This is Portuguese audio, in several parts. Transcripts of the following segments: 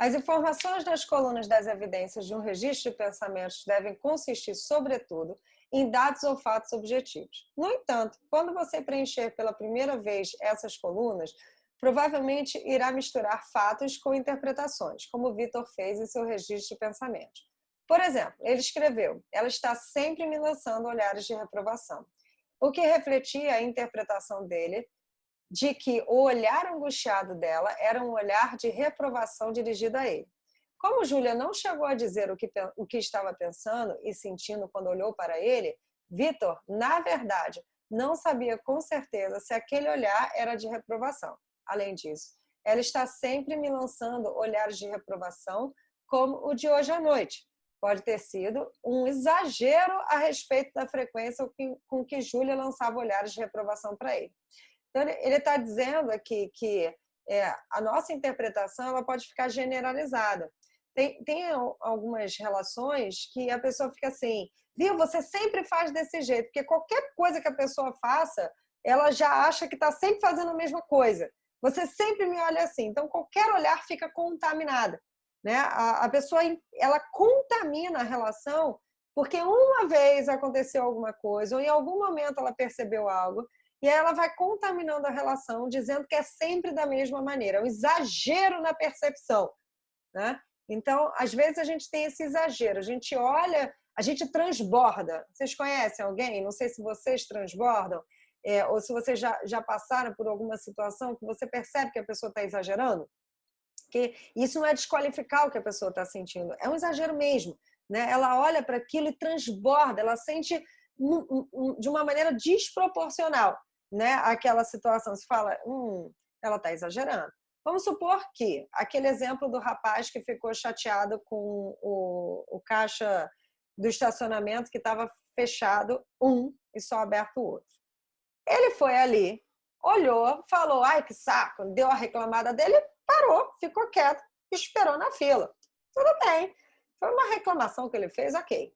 As informações nas colunas das evidências de um registro de pensamentos devem consistir, sobretudo, em dados ou fatos objetivos. No entanto, quando você preencher pela primeira vez essas colunas, provavelmente irá misturar fatos com interpretações, como Vitor fez em seu registro de pensamentos. Por exemplo, ele escreveu: ela está sempre me lançando olhares de reprovação, o que refletia a interpretação dele de que o olhar angustiado dela era um olhar de reprovação dirigido a ele. Como Júlia não chegou a dizer o que estava pensando e sentindo quando olhou para ele, Vitor, na verdade, não sabia com certeza se aquele olhar era de reprovação. Além disso, ela está sempre me lançando olhares de reprovação, como o de hoje à noite. Pode ter sido um exagero a respeito da frequência com que Júlia lançava olhares de reprovação para ele. Então, ele está dizendo aqui que a nossa interpretação ela pode ficar generalizada. Tem algumas relações que a pessoa fica assim, viu, você sempre faz desse jeito, porque qualquer coisa que a pessoa faça, ela já acha que está sempre fazendo a mesma coisa. Você sempre me olha assim, então qualquer olhar fica contaminado, né? A pessoa ela contamina a relação porque uma vez aconteceu alguma coisa, ou em algum momento ela percebeu algo, e aí ela vai contaminando a relação, dizendo que é sempre da mesma maneira, é um exagero na percepção, né? Então, às vezes a gente tem esse exagero, a gente olha, a gente transborda. Vocês conhecem alguém? Não sei se vocês transbordam, ou se vocês já passaram por alguma situação que você percebe que a pessoa está exagerando. Que isso não é desqualificar o que a pessoa está sentindo, é um exagero mesmo, né? Ela olha para aquilo e transborda, ela sente de uma maneira desproporcional, né? Aquela situação, se fala, ela está exagerando. Vamos supor que aquele exemplo do rapaz que ficou chateado com o caixa do estacionamento que estava fechado e só aberto o outro. Ele foi ali, olhou, falou, ai que saco, deu a reclamada dele, parou, ficou quieto, esperou na fila. Tudo bem, foi uma reclamação que ele fez, ok.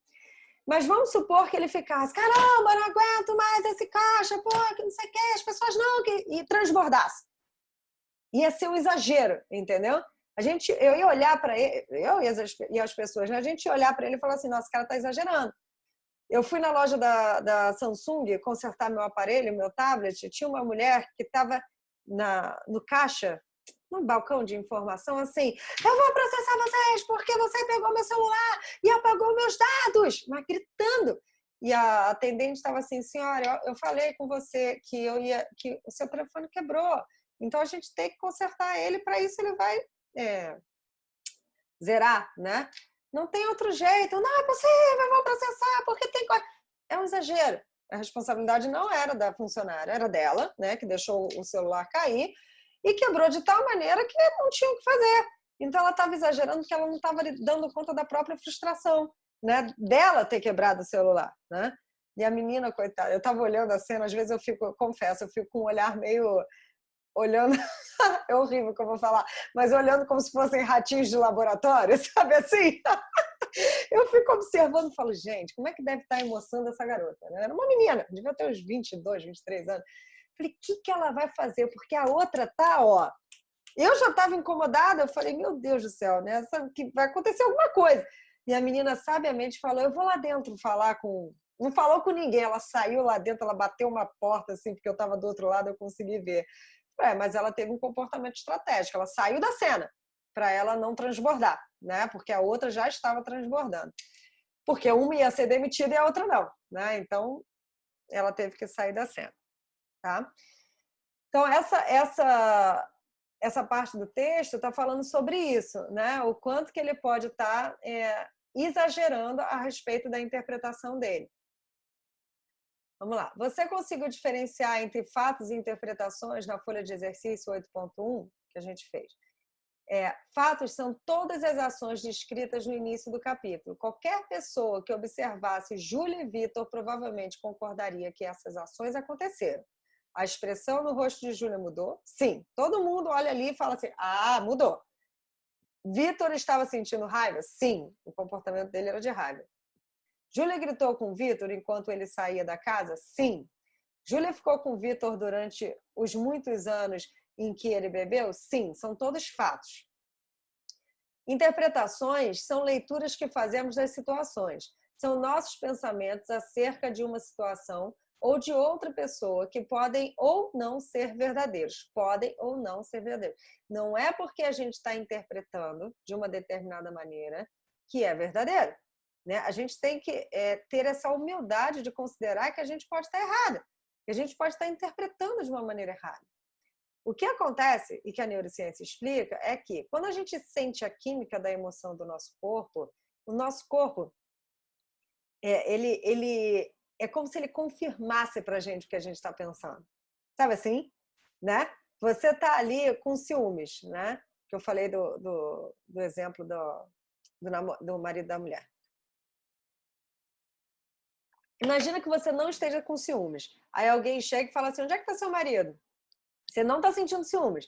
Mas vamos supor que ele ficasse, caramba, não aguento mais esse caixa, pô, que não sei o que, as pessoas não, e transbordasse. Ia ser um exagero, entendeu? Eu ia olhar para ele, eu e as pessoas, né? A gente ia olhar para ele e falar assim, nossa, esse cara está exagerando. Eu fui na loja da Samsung consertar meu aparelho, meu tablet, tinha uma mulher que estava no caixa, no balcão de informação, assim, eu vou processar vocês porque você pegou meu celular e apagou meus dados, mas gritando. E a atendente estava assim, senhora, eu falei com você que o seu telefone quebrou, então a gente tem que consertar ele, para isso ele vai zerar, né? Não tem outro jeito, não é possível, vou processar, porque tem coisa. É um exagero. A responsabilidade não era da funcionária, era dela, né? Que deixou o celular cair e quebrou de tal maneira que não tinha o que fazer. Então ela estava exagerando porque ela não estava dando conta da própria frustração, né? Dela ter quebrado o celular, né? E a menina, coitada, eu estava olhando a cena, às vezes confesso, eu fico com um olhar meio olhando, é horrível que eu vou falar, mas olhando como se fossem ratinhos de laboratório, sabe assim? Eu fico observando e falo, gente, como é que deve estar a emoção dessa garota? Né? Era uma menina, devia ter uns 22, 23 anos. Falei, o que ela vai fazer? Porque a outra tá, ó. Eu já estava incomodada, eu falei, meu Deus do céu, né? Que vai acontecer alguma coisa. E a menina sabiamente falou, eu vou lá dentro falar com... Não falou com ninguém, ela saiu lá dentro, ela bateu uma porta, assim, porque eu estava do outro lado, eu consegui ver. Mas ela teve um comportamento estratégico, ela saiu da cena para ela não transbordar, né? Porque a outra já estava transbordando. Porque uma ia ser demitida e a outra não, né? Então, ela teve que sair da cena, tá? Então, essa parte do texto está falando sobre isso, né? O quanto que ele pode estar exagerando a respeito da interpretação dele. Vamos lá. Você conseguiu diferenciar entre fatos e interpretações na folha de exercício 8.1 que a gente fez? Fatos são todas as ações descritas no início do capítulo. Qualquer pessoa que observasse Júlia e Vitor provavelmente concordaria que essas ações aconteceram. A expressão no rosto de Júlia mudou? Sim. Todo mundo olha ali e fala assim, mudou. Vitor estava sentindo raiva? Sim. O comportamento dele era de raiva. Júlia gritou com Vitor enquanto ele saía da casa? Sim. Júlia ficou com Vitor durante os muitos anos em que ele bebeu? Sim, são todos fatos. Interpretações são leituras que fazemos das situações. São nossos pensamentos acerca de uma situação ou de outra pessoa que podem ou não ser verdadeiros. Podem ou não ser verdadeiros. Não é porque a gente está interpretando de uma determinada maneira que é verdadeiro. Né? A gente tem que ter essa humildade de considerar que a gente pode estar errada, que a gente pode estar interpretando de uma maneira errada. O que acontece, e que a neurociência explica, é que quando a gente sente a química da emoção do nosso corpo, o nosso corpo, ele é como se ele confirmasse para a gente o que a gente está pensando. Sabe assim? Né? Você está ali com ciúmes, né? Que eu falei do exemplo do marido da mulher. Imagina que você não esteja com ciúmes. Aí alguém chega e fala assim, onde é que está seu marido? Você não está sentindo ciúmes.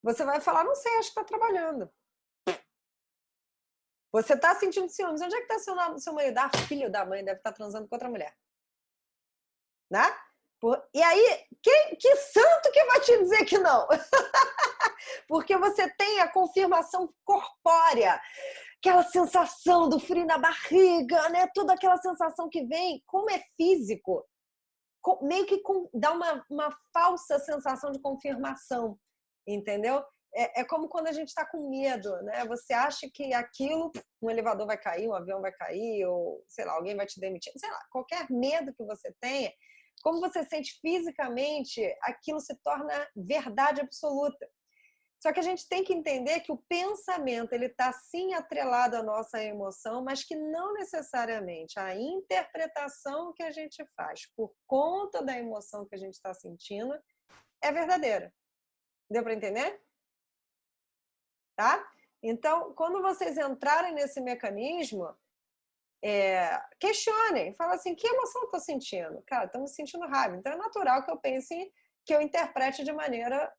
Você vai falar, não sei, acho que está trabalhando. Você está sentindo ciúmes. Onde é que está seu marido? Ah, filho da mãe, deve estar transando com outra mulher. Né? E aí, que santo que vai te dizer que não? Porque você tem a confirmação corpórea, aquela sensação do frio na barriga, né? Toda aquela sensação que vem, como é físico, meio que dá uma falsa sensação de confirmação, entendeu? É como quando a gente está com medo, né? Você acha que aquilo, um elevador vai cair, um avião vai cair, ou sei lá, alguém vai te demitir, sei lá, qualquer medo que você tenha, como você sente fisicamente, aquilo se torna verdade absoluta. Só que a gente tem que entender que o pensamento ele está sim atrelado à nossa emoção, mas que não necessariamente a interpretação que a gente faz por conta da emoção que a gente está sentindo é verdadeira. Deu para entender? Tá? Então, quando vocês entrarem nesse mecanismo, questionem, fala assim, que emoção eu estou sentindo? Cara, estamos sentindo raiva. Então é natural que eu pense, que eu interprete de maneira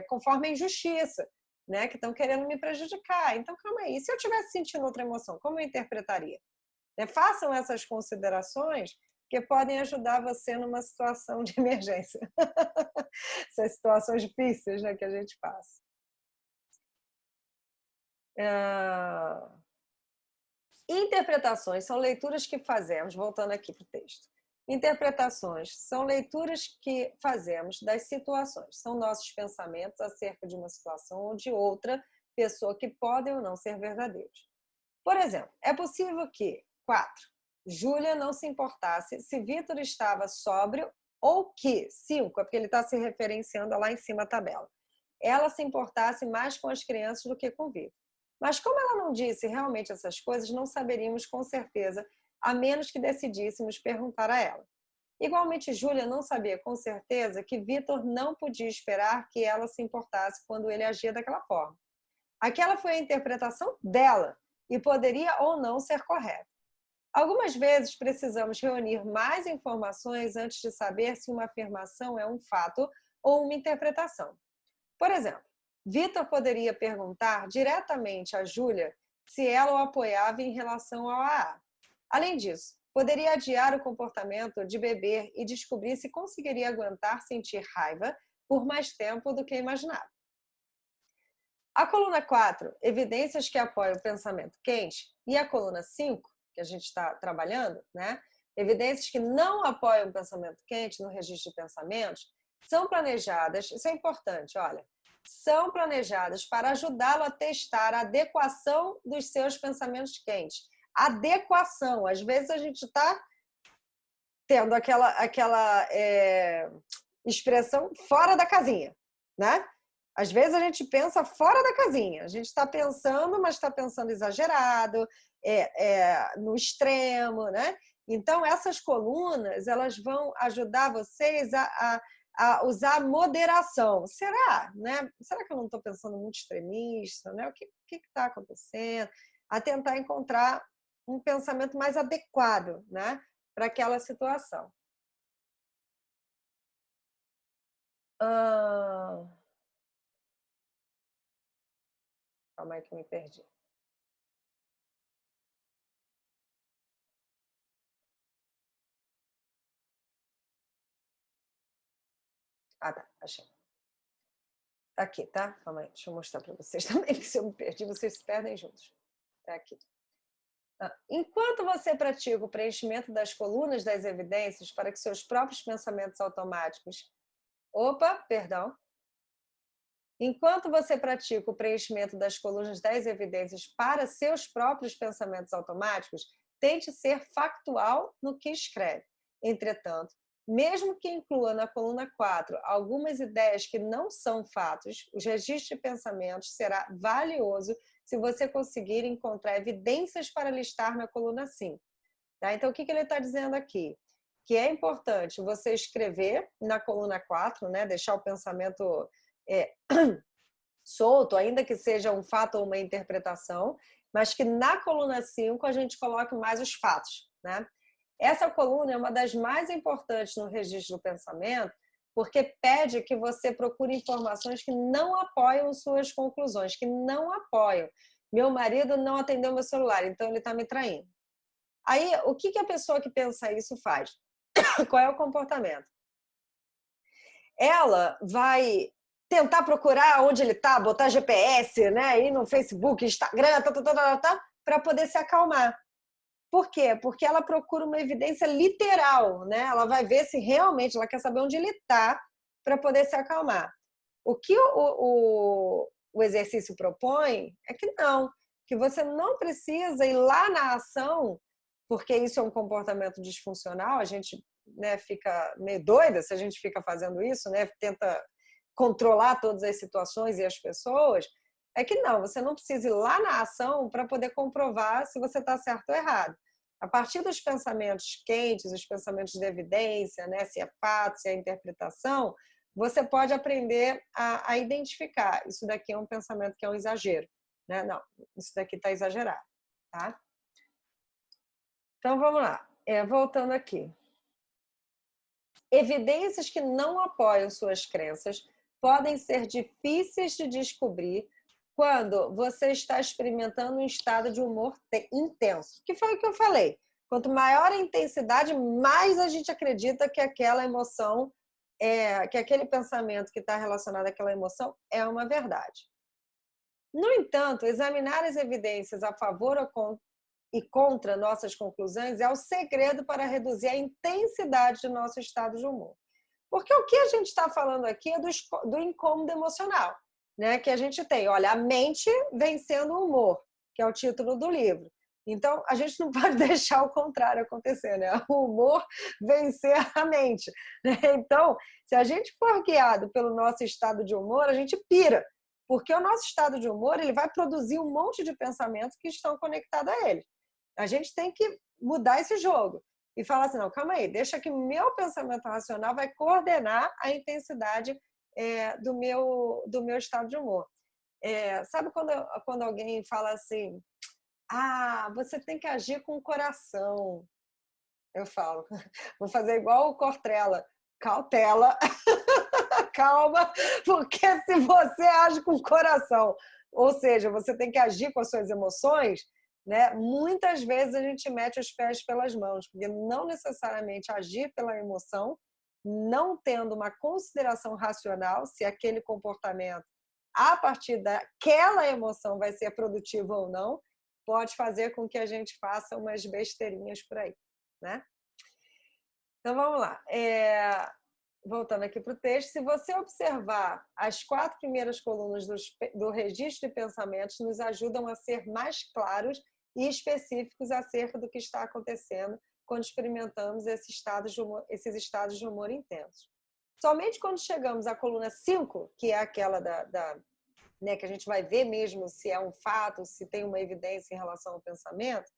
conforme a injustiça, né? Que estão querendo me prejudicar. Então, calma aí. Se eu estivesse sentindo outra emoção, como eu interpretaria? Façam essas considerações que podem ajudar você numa situação de emergência. Essas situações difíceis, né, que a gente passa. Interpretações são leituras que fazemos, voltando aqui para o texto. Interpretações são leituras que fazemos das situações, são nossos pensamentos acerca de uma situação ou de outra pessoa que podem ou não ser verdadeiros. Por exemplo, é possível que, 4, Júlia não se importasse se Vitor estava sóbrio ou que, 5, é porque ele está se referenciando lá em cima da tabela, ela se importasse mais com as crianças do que com Vitor. Mas como ela não disse realmente essas coisas, não saberíamos com certeza, a menos que decidíssemos perguntar a ela. Igualmente, Júlia não sabia com certeza que Vitor não podia esperar que ela se importasse quando ele agia daquela forma. Aquela foi a interpretação dela e poderia ou não ser correta. Algumas vezes precisamos reunir mais informações antes de saber se uma afirmação é um fato ou uma interpretação. Por exemplo, Vitor poderia perguntar diretamente a Júlia se ela o apoiava em relação ao AA. Além disso, poderia adiar o comportamento de beber e descobrir se conseguiria aguentar sentir raiva por mais tempo do que imaginava. A coluna 4, evidências que apoiam o pensamento quente, e a coluna 5, que a gente está trabalhando, né? Evidências que não apoiam o pensamento quente no registro de pensamentos, são planejadas, isso é importante, olha, são planejadas para ajudá-lo a testar a adequação dos seus pensamentos quentes. Adequação, às vezes a gente está tendo aquela expressão fora da casinha, né? Às vezes a gente pensa fora da casinha, a gente está pensando, mas está pensando exagerado, no extremo, né? Então, essas colunas, elas vão ajudar vocês a usar moderação. Será? Né? Será que eu não estou pensando muito extremista? Né? O que está acontecendo? A tentar encontrar um pensamento mais adequado, né? Para aquela situação. Calma aí que eu me perdi. Ah, tá, achei. Aqui, tá? Calma aí, deixa eu mostrar para vocês também, que se eu me perdi, vocês se perdem juntos. Tá aqui. Enquanto você pratica o preenchimento das colunas das evidências para que seus próprios pensamentos automáticos... Opa, perdão. Enquanto você pratica o preenchimento das colunas das evidências para seus próprios pensamentos automáticos, tente ser factual no que escreve. Entretanto, mesmo que inclua na coluna 4 algumas ideias que não são fatos, o registro de pensamentos será valioso se você conseguir encontrar evidências para listar na coluna 5. Tá? Então, o que ele está dizendo aqui? Que é importante você escrever na coluna 4, né? Deixar o pensamento solto, ainda que seja um fato ou uma interpretação, mas que na coluna 5 a gente coloque mais os fatos. Né? Essa coluna é uma das mais importantes no registro do pensamento, porque pede que você procure informações que não apoiam suas conclusões, que não apoiam. Meu marido não atendeu meu celular, então ele está me traindo. Aí, o que a pessoa que pensa isso faz? Qual é o comportamento? Ela vai tentar procurar onde ele está, botar GPS, né? Ir no Facebook, Instagram, para poder se acalmar. Por quê? Porque ela procura uma evidência literal, né? Ela vai ver se realmente ela quer saber onde ele está para poder se acalmar. O que o exercício propõe é que não, que você não precisa ir lá na ação, porque isso é um comportamento disfuncional, a gente, né, fica meio doida se a gente fica fazendo isso, né? Tenta controlar todas as situações e as pessoas. É que não, você não precisa ir lá na ação para poder comprovar se você está certo ou errado. A partir dos pensamentos quentes, os pensamentos de evidência, né, se é fato, se é interpretação, você pode aprender a identificar. Isso daqui é um pensamento que é um exagero. Né? Não, isso daqui está exagerado. Tá? Então, vamos lá. Voltando aqui. Evidências que não apoiam suas crenças podem ser difíceis de descobrir quando você está experimentando um estado de humor intenso. Que foi o que eu falei. Quanto maior a intensidade, mais a gente acredita que aquela emoção, que aquele pensamento que está relacionado àquela emoção é uma verdade. No entanto, examinar as evidências a favor e contra nossas conclusões é o segredo para reduzir a intensidade do nosso estado de humor. Porque o que a gente está falando aqui é do incômodo emocional, né? Que a gente tem. Olha, a mente vencendo o humor, que é o título do livro. Então, a gente não pode deixar o contrário acontecer, né? O humor vencer a mente. Né? Então, se a gente for guiado pelo nosso estado de humor, a gente pira. Porque o nosso estado de humor ele vai produzir um monte de pensamentos que estão conectados a ele. A gente tem que mudar esse jogo e falar assim, não, calma aí, deixa que meu pensamento racional vai coordenar a intensidade do meu estado de humor. Sabe quando alguém fala assim, você tem que agir com o coração? Eu falo, vou fazer igual o Cortella, cautela, calma, porque se você age com o coração, ou seja, você tem que agir com as suas emoções, né? Muitas vezes a gente mete os pés pelas mãos, porque não necessariamente agir pela emoção, não tendo uma consideração racional se aquele comportamento, a partir daquela emoção, vai ser produtivo ou não, pode fazer com que a gente faça umas besteirinhas por aí. Né? Então, vamos lá. Voltando aqui para o texto, se você observar as 4 primeiras colunas do registro de pensamentos, nos ajudam a ser mais claros e específicos acerca do que está acontecendo quando experimentamos esses estados de humor intensos. Somente quando chegamos à coluna 5, que é aquela né, que a gente vai ver mesmo se é um fato, se tem uma evidência em relação ao pensamento,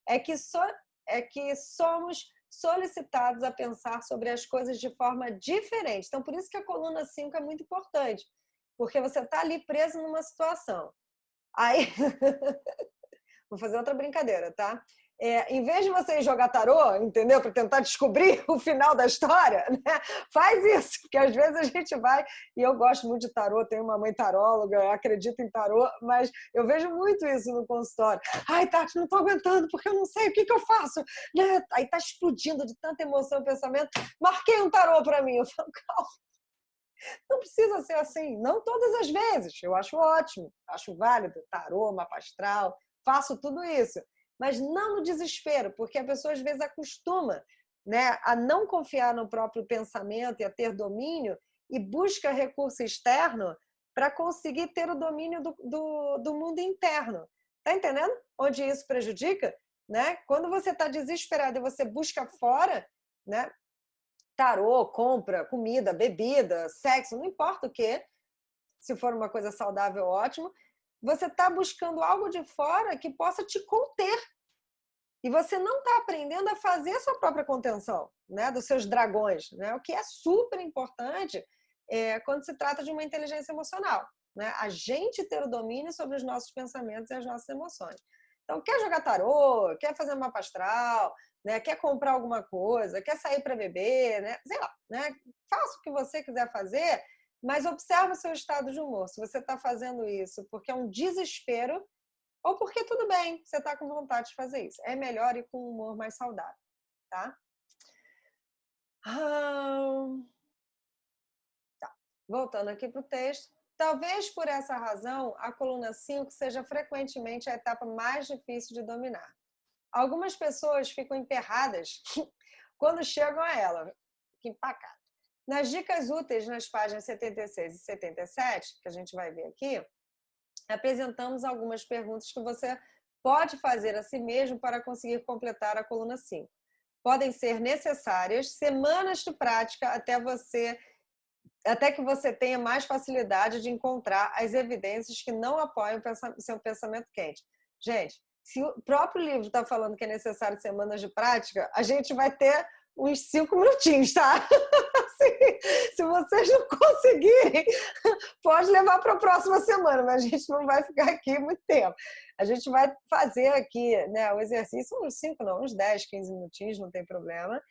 é que somos solicitados a pensar sobre as coisas de forma diferente. Então, por isso que a coluna 5 é muito importante, porque você está ali preso numa situação. Aí, vou fazer outra brincadeira, tá? Em vez de você jogar tarô, entendeu? Para tentar descobrir o final da história, né? Faz isso, porque às vezes a gente vai, e eu gosto muito de tarô, tenho uma mãe taróloga, acredito em tarô, mas eu vejo muito isso no consultório. Ai, Tati, não estou aguentando, porque eu não sei o que eu faço. Né? Aí está explodindo de tanta emoção e pensamento. Marquei um tarô para mim. Eu falo, calma. Não precisa ser assim, não todas as vezes. Eu acho ótimo, acho válido, tarô, mapa astral, faço tudo isso. Mas não no desespero, porque a pessoa às vezes acostuma, né, a não confiar no próprio pensamento e a ter domínio e busca recurso externo para conseguir ter o domínio do mundo interno. Tá entendendo? Onde isso prejudica? Né? Quando você está desesperado e você busca fora, né? Tarô, compra, comida, bebida, sexo, não importa o que, se for uma coisa saudável, ótimo, você está buscando algo de fora que possa te conter. E você não está aprendendo a fazer a sua própria contenção, né, dos seus dragões, né, o que é super importante quando se trata de uma inteligência emocional. Né, a gente ter o domínio sobre os nossos pensamentos e as nossas emoções. Então, quer jogar tarô, quer fazer mapa astral, né, quer comprar alguma coisa, quer sair para beber, né, sei lá, né, faça o que você quiser fazer, mas observe o seu estado de humor. Se você está fazendo isso porque é um desespero, ou porque tudo bem, você está com vontade de fazer isso. É melhor ir com um humor mais saudável, tá? Tá. Voltando aqui para o texto. Talvez por essa razão, a coluna 5 seja frequentemente a etapa mais difícil de dominar. Algumas pessoas ficam emperradas quando chegam a ela. Que empacado. Nas dicas úteis, nas páginas 76 e 77, que a gente vai ver aqui, apresentamos algumas perguntas que você pode fazer a si mesmo para conseguir completar a coluna 5. Podem ser necessárias semanas de prática até que você tenha mais facilidade de encontrar as evidências que não apoiam o seu pensamento quente. Gente, se o próprio livro está falando que é necessário semanas de prática, a gente vai ter uns 5 minutinhos, tá? Se vocês não conseguirem, pode levar para a próxima semana, mas a gente não vai ficar aqui muito tempo. A gente vai fazer aqui, né, o exercício, uns 5 não, uns 10, 15 minutinhos, não tem problema.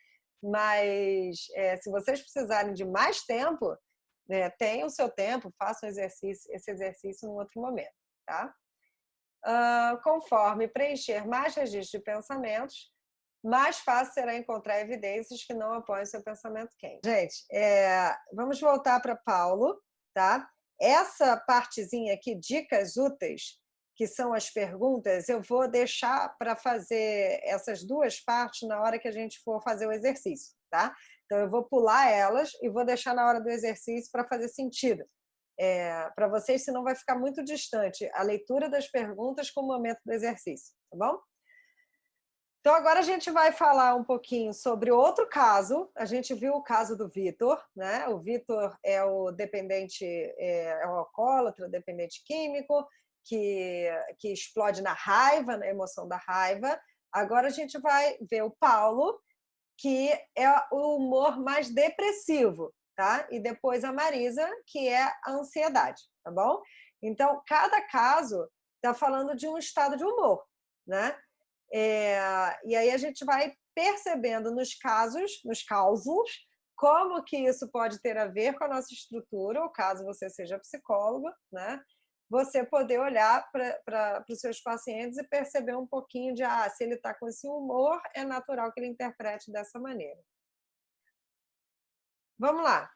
Mas se vocês precisarem de mais tempo, né, tenham o seu tempo, façam esse exercício em outro momento, tá? Conforme preencher mais registros de pensamentos, mais fácil será encontrar evidências que não apoiam seu pensamento quente. Gente, vamos voltar para Paulo, tá? Essa partezinha aqui, dicas úteis, que são as perguntas, eu vou deixar para fazer essas duas partes na hora que a gente for fazer o exercício, tá? Então, eu vou pular elas e vou deixar na hora do exercício para fazer sentido. Para vocês, senão vai ficar muito distante a leitura das perguntas com o momento do exercício, tá bom? Então, agora a gente vai falar um pouquinho sobre outro caso. A gente viu o caso do Vitor, né? O Vitor é o dependente, é o alcoólatra, dependente químico, que explode na raiva, na emoção da raiva. Agora a gente vai ver o Paulo, que é o humor mais depressivo, tá? E depois a Marisa, que é a ansiedade, tá bom? Então, cada caso está falando de um estado de humor, né? E aí a gente vai percebendo nos causos, como que isso pode ter a ver com a nossa estrutura, ou caso você seja psicólogo, né? Você poder olhar para os seus pacientes e perceber um pouquinho de, se ele está com esse humor, é natural que ele interprete dessa maneira. Vamos lá.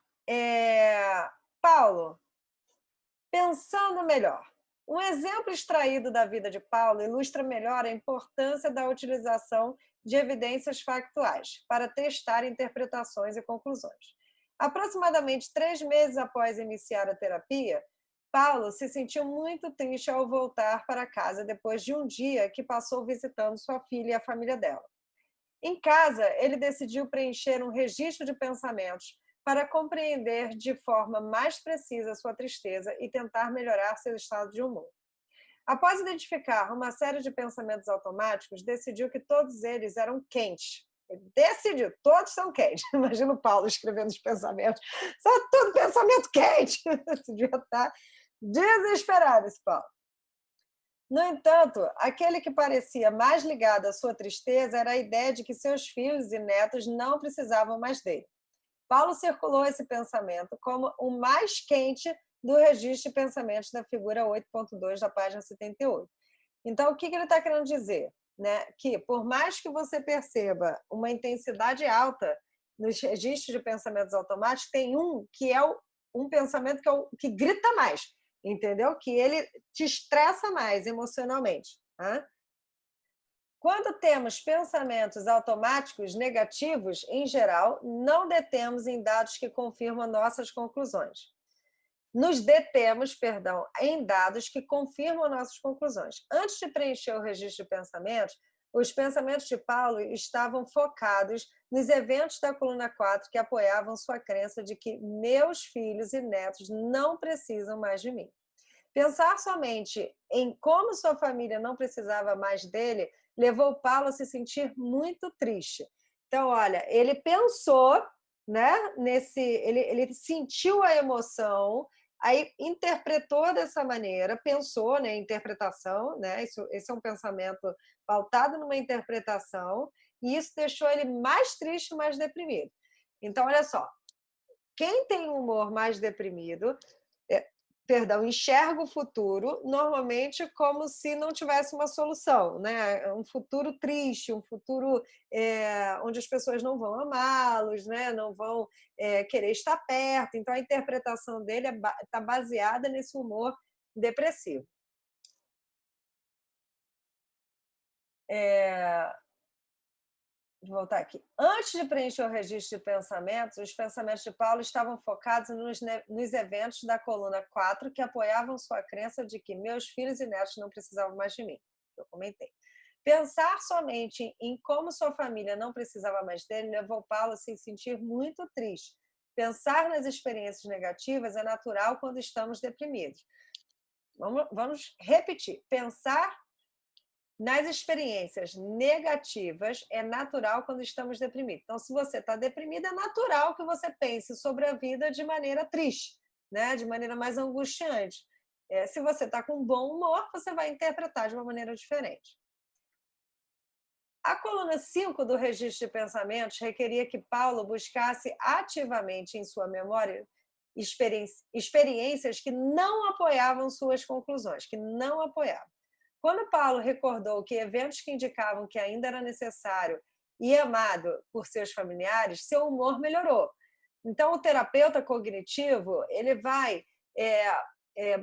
Paulo, pensando melhor. Um exemplo extraído da vida de Paulo ilustra melhor a importância da utilização de evidências factuais para testar interpretações e conclusões. Aproximadamente 3 meses após iniciar a terapia, Paulo se sentiu muito triste ao voltar para casa depois de um dia que passou visitando sua filha e a família dela. Em casa, ele decidiu preencher um registro de pensamentos para compreender de forma mais precisa sua tristeza e tentar melhorar seu estado de humor. Após identificar uma série de pensamentos automáticos, decidiu que todos eles eram quentes. Ele decidiu, todos são quentes. Imagina o Paulo escrevendo os pensamentos. Só tudo pensamento quente. Você devia estar desesperado, esse Paulo. No entanto, aquele que parecia mais ligado à sua tristeza era a ideia de que seus filhos e netos não precisavam mais dele. Paulo circulou esse pensamento como o mais quente do registro de pensamentos da figura 8.2 da página 78. Então, o que ele está querendo dizer? Né? Que, por mais que você perceba uma intensidade alta nos registros de pensamentos automáticos, tem um que é um pensamento que é o que grita mais, entendeu? Que ele te estressa mais emocionalmente. Tá? Quando temos pensamentos automáticos negativos, em geral, não detemos em dados que confirmam nossas conclusões. Nos detemos, perdão, em dados que confirmam nossas conclusões. Antes de preencher o registro de pensamentos, os pensamentos de Paulo estavam focados nos eventos da coluna 4 que apoiavam sua crença de que meus filhos e netos não precisam mais de mim. Pensar somente em como sua família não precisava mais dele levou Paulo a se sentir muito triste. Então, olha, ele pensou, né, ele sentiu a emoção, aí interpretou dessa maneira, pensou, né, interpretação, né, esse é um pensamento pautado numa interpretação, e isso deixou ele mais triste, mais deprimido. Então, olha só, quem tem um humor mais deprimido, enxerga o futuro normalmente como se não tivesse uma solução, né? Um futuro triste, um futuro onde as pessoas não vão amá-los, né? Não vão querer estar perto. Então, a interpretação dele está baseada nesse humor depressivo. Vou voltar aqui. Antes de preencher o registro de pensamentos, os pensamentos de Paulo estavam focados nos eventos da coluna 4 que apoiavam sua crença de que meus filhos e netos não precisavam mais de mim, que eu comentei. Pensar somente em como sua família não precisava mais dele levou Paulo a se sentir muito triste. Pensar nas experiências negativas é natural quando estamos deprimidos. Vamos repetir. Pensar nas experiências negativas, é natural quando estamos deprimidos. Então, se você está deprimido, é natural que você pense sobre a vida de maneira triste, né? De maneira mais angustiante. Se você está com bom humor, você vai interpretar de uma maneira diferente. A coluna 5 do registro de pensamentos requeria que Paulo buscasse ativamente em sua memória experiências que não apoiavam suas conclusões, que não apoiavam. Quando Paulo recordou que eventos que indicavam que ainda era necessário e amado por seus familiares, seu humor melhorou. Então, o terapeuta cognitivo ele vai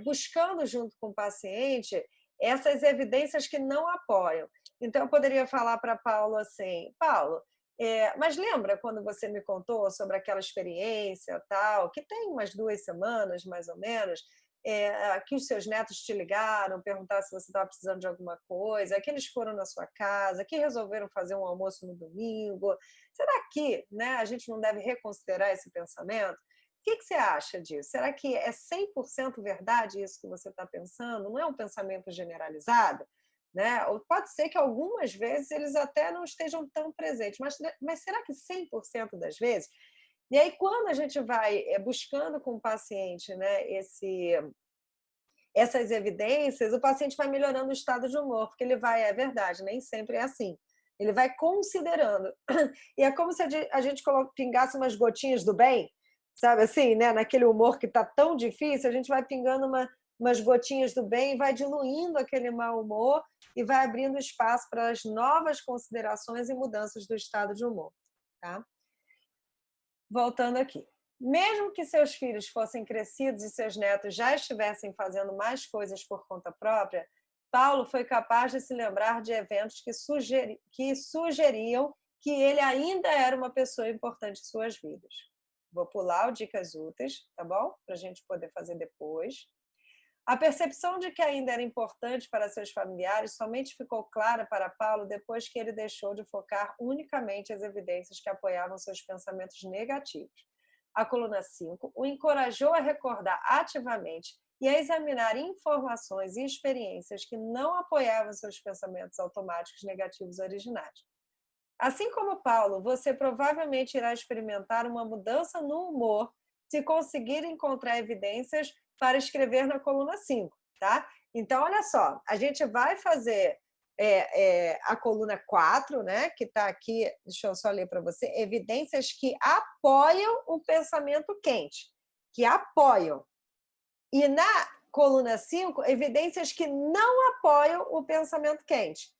buscando junto com o paciente essas evidências que não apoiam. Então, eu poderia falar para Paulo assim, Paulo, mas lembra quando você me contou sobre aquela experiência tal, que tem umas 2 semanas, mais ou menos, que os seus netos te ligaram, perguntaram se você estava precisando de alguma coisa, que eles foram na sua casa, que resolveram fazer um almoço no domingo. Será que, né, a gente não deve reconsiderar esse pensamento? O que você acha disso? Será que é 100% verdade isso que você está pensando? Não é um pensamento generalizado? Né? Ou pode ser que algumas vezes eles até não estejam tão presentes, mas será que 100% das vezes? E aí, quando a gente vai buscando com o paciente, né, essas evidências, o paciente vai melhorando o estado de humor, porque ele vai, é verdade, nem sempre é assim. Ele vai considerando. E é como se a gente pingasse umas gotinhas do bem, sabe assim, né? Naquele humor que está tão difícil, a gente vai pingando umas gotinhas do bem e vai diluindo aquele mau humor e vai abrindo espaço para as novas considerações e mudanças do estado de humor. Tá? Voltando aqui. Mesmo que seus filhos fossem crescidos e seus netos já estivessem fazendo mais coisas por conta própria, Paulo foi capaz de se lembrar de eventos que sugeriam que ele ainda era uma pessoa importante em suas vidas. Vou pular o dicas úteis, tá bom? Para a gente poder fazer depois. A percepção de que ainda era importante para seus familiares somente ficou clara para Paulo depois que ele deixou de focar unicamente as evidências que apoiavam seus pensamentos negativos. A coluna 5 o encorajou a recordar ativamente e a examinar informações e experiências que não apoiavam seus pensamentos automáticos negativos originais. Assim como Paulo, você provavelmente irá experimentar uma mudança no humor se conseguir encontrar evidências para escrever na coluna 5, tá? Então, olha só, a gente vai fazer a coluna 4, né, que está aqui, deixa eu só ler para você, evidências que apoiam o pensamento quente, que apoiam. E na coluna 5, evidências que não apoiam o pensamento quente,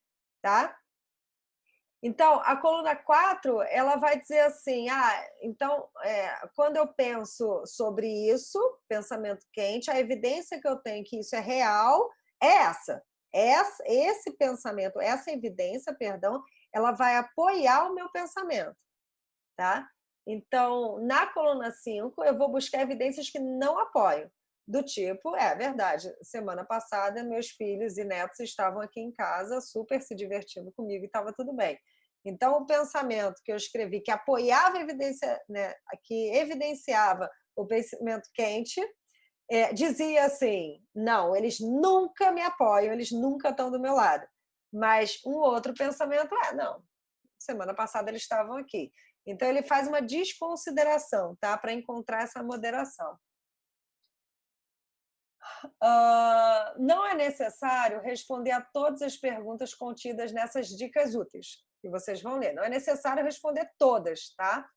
tá? Então, a coluna 4, ela vai dizer assim, então, quando eu penso sobre isso, pensamento quente, a evidência que eu tenho que isso é real é essa. Esse pensamento, essa evidência, perdão, ela vai apoiar o meu pensamento, tá? Então, na coluna 5, eu vou buscar evidências que não apoiam. Do tipo, é verdade, semana passada meus filhos e netos estavam aqui em casa, super se divertindo comigo e estava tudo bem. Então, o pensamento que eu escrevi, que apoiava a evidência, né, que evidenciava o pensamento quente, dizia assim: não, eles nunca me apoiam, eles nunca estão do meu lado. Mas um outro pensamento não, semana passada eles estavam aqui. Então, ele faz uma desconsideração, tá? Para encontrar essa moderação. Não é necessário responder a todas as perguntas contidas nessas dicas úteis que vocês vão ler. Não é necessário responder todas, tá?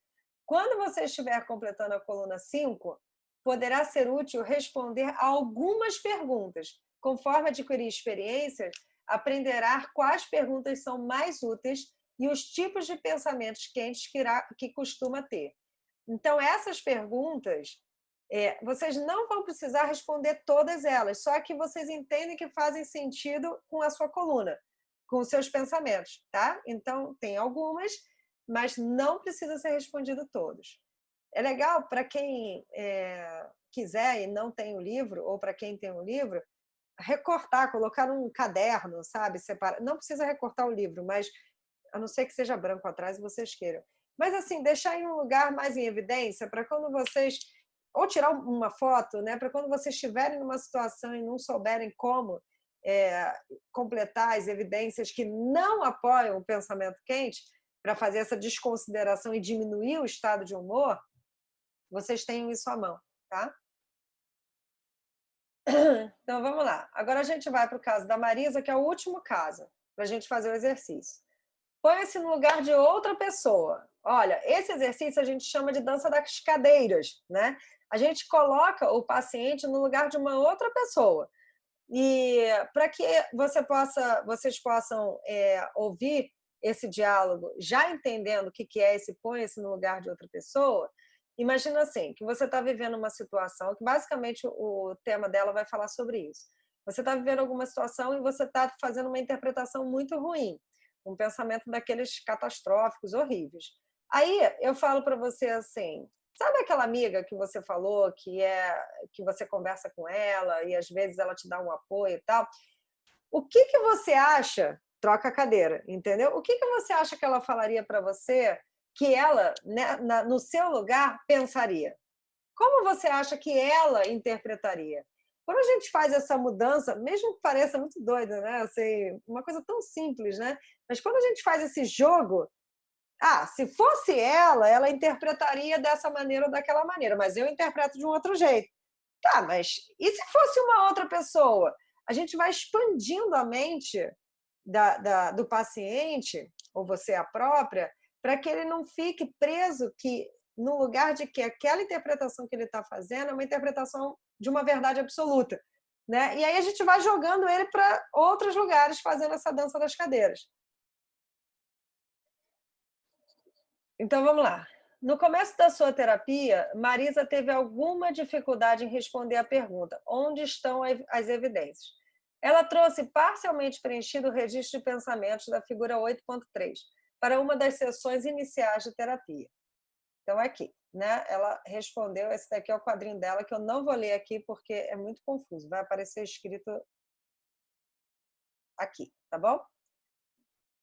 Quando você estiver completando a coluna 5, poderá ser útil responder a algumas perguntas. Conforme adquirir experiência, aprenderá quais perguntas são mais úteis e os tipos de pensamentos quentes que costuma ter. Então, essas perguntas, vocês não vão precisar responder todas elas, só que vocês entendem que fazem sentido com a sua coluna, com os seus pensamentos, tá? Então, tem algumas, mas não precisa ser respondido todos. É legal para quem quiser e não tem o livro, ou para quem tem o livro, recortar, colocar num caderno, sabe? Não precisa recortar o livro, mas a não ser que seja branco atrás e vocês queiram. Mas assim, deixar em um lugar mais em evidência para quando vocês ou tirar uma foto, né, para quando vocês estiverem numa situação e não souberem como completar as evidências que não apoiam o pensamento quente, para fazer essa desconsideração e diminuir o estado de humor, vocês tenham isso à mão, tá? Então vamos lá. Agora a gente vai para o caso da Marisa, que é o último caso, para a gente fazer o exercício. Põe-se no lugar de outra pessoa. Olha, esse exercício a gente chama de dança das cadeiras, né? A gente coloca o paciente no lugar de uma outra pessoa. E para que vocês possam ouvir esse diálogo, já entendendo o que é esse põe-se no lugar de outra pessoa, imagina assim, que você está vivendo uma situação, que basicamente o tema dela vai falar sobre isso. Você está vivendo alguma situação e você está fazendo uma interpretação muito ruim, um pensamento daqueles catastróficos, horríveis. Aí eu falo para você assim, sabe aquela amiga que você falou que você conversa com ela e às vezes ela te dá um apoio e tal? O que você acha? Troca a cadeira, entendeu? O que você acha que ela falaria para você que ela, né, no seu lugar, pensaria? Como você acha que ela interpretaria? Quando a gente faz essa mudança, mesmo que pareça muito doida, né? Assim, uma coisa tão simples, né? Mas quando a gente faz esse jogo, se fosse ela interpretaria dessa maneira ou daquela maneira, mas eu interpreto de um outro jeito. Tá, mas e se fosse uma outra pessoa? A gente vai expandindo a mente do paciente, ou você a própria, para que ele não fique preso que no lugar de que aquela interpretação que ele está fazendo é uma interpretação de uma verdade absoluta. Né? E aí a gente vai jogando ele para outros lugares, fazendo essa dança das cadeiras. Então, vamos lá. No começo da sua terapia, Marisa teve alguma dificuldade em responder à pergunta: onde estão as evidências? Ela trouxe parcialmente preenchido o registro de pensamentos da figura 8.3 para uma das sessões iniciais de terapia. Então, aqui, né? Ela respondeu, esse daqui é o quadrinho dela, que eu não vou ler aqui porque é muito confuso, vai aparecer escrito aqui, tá bom?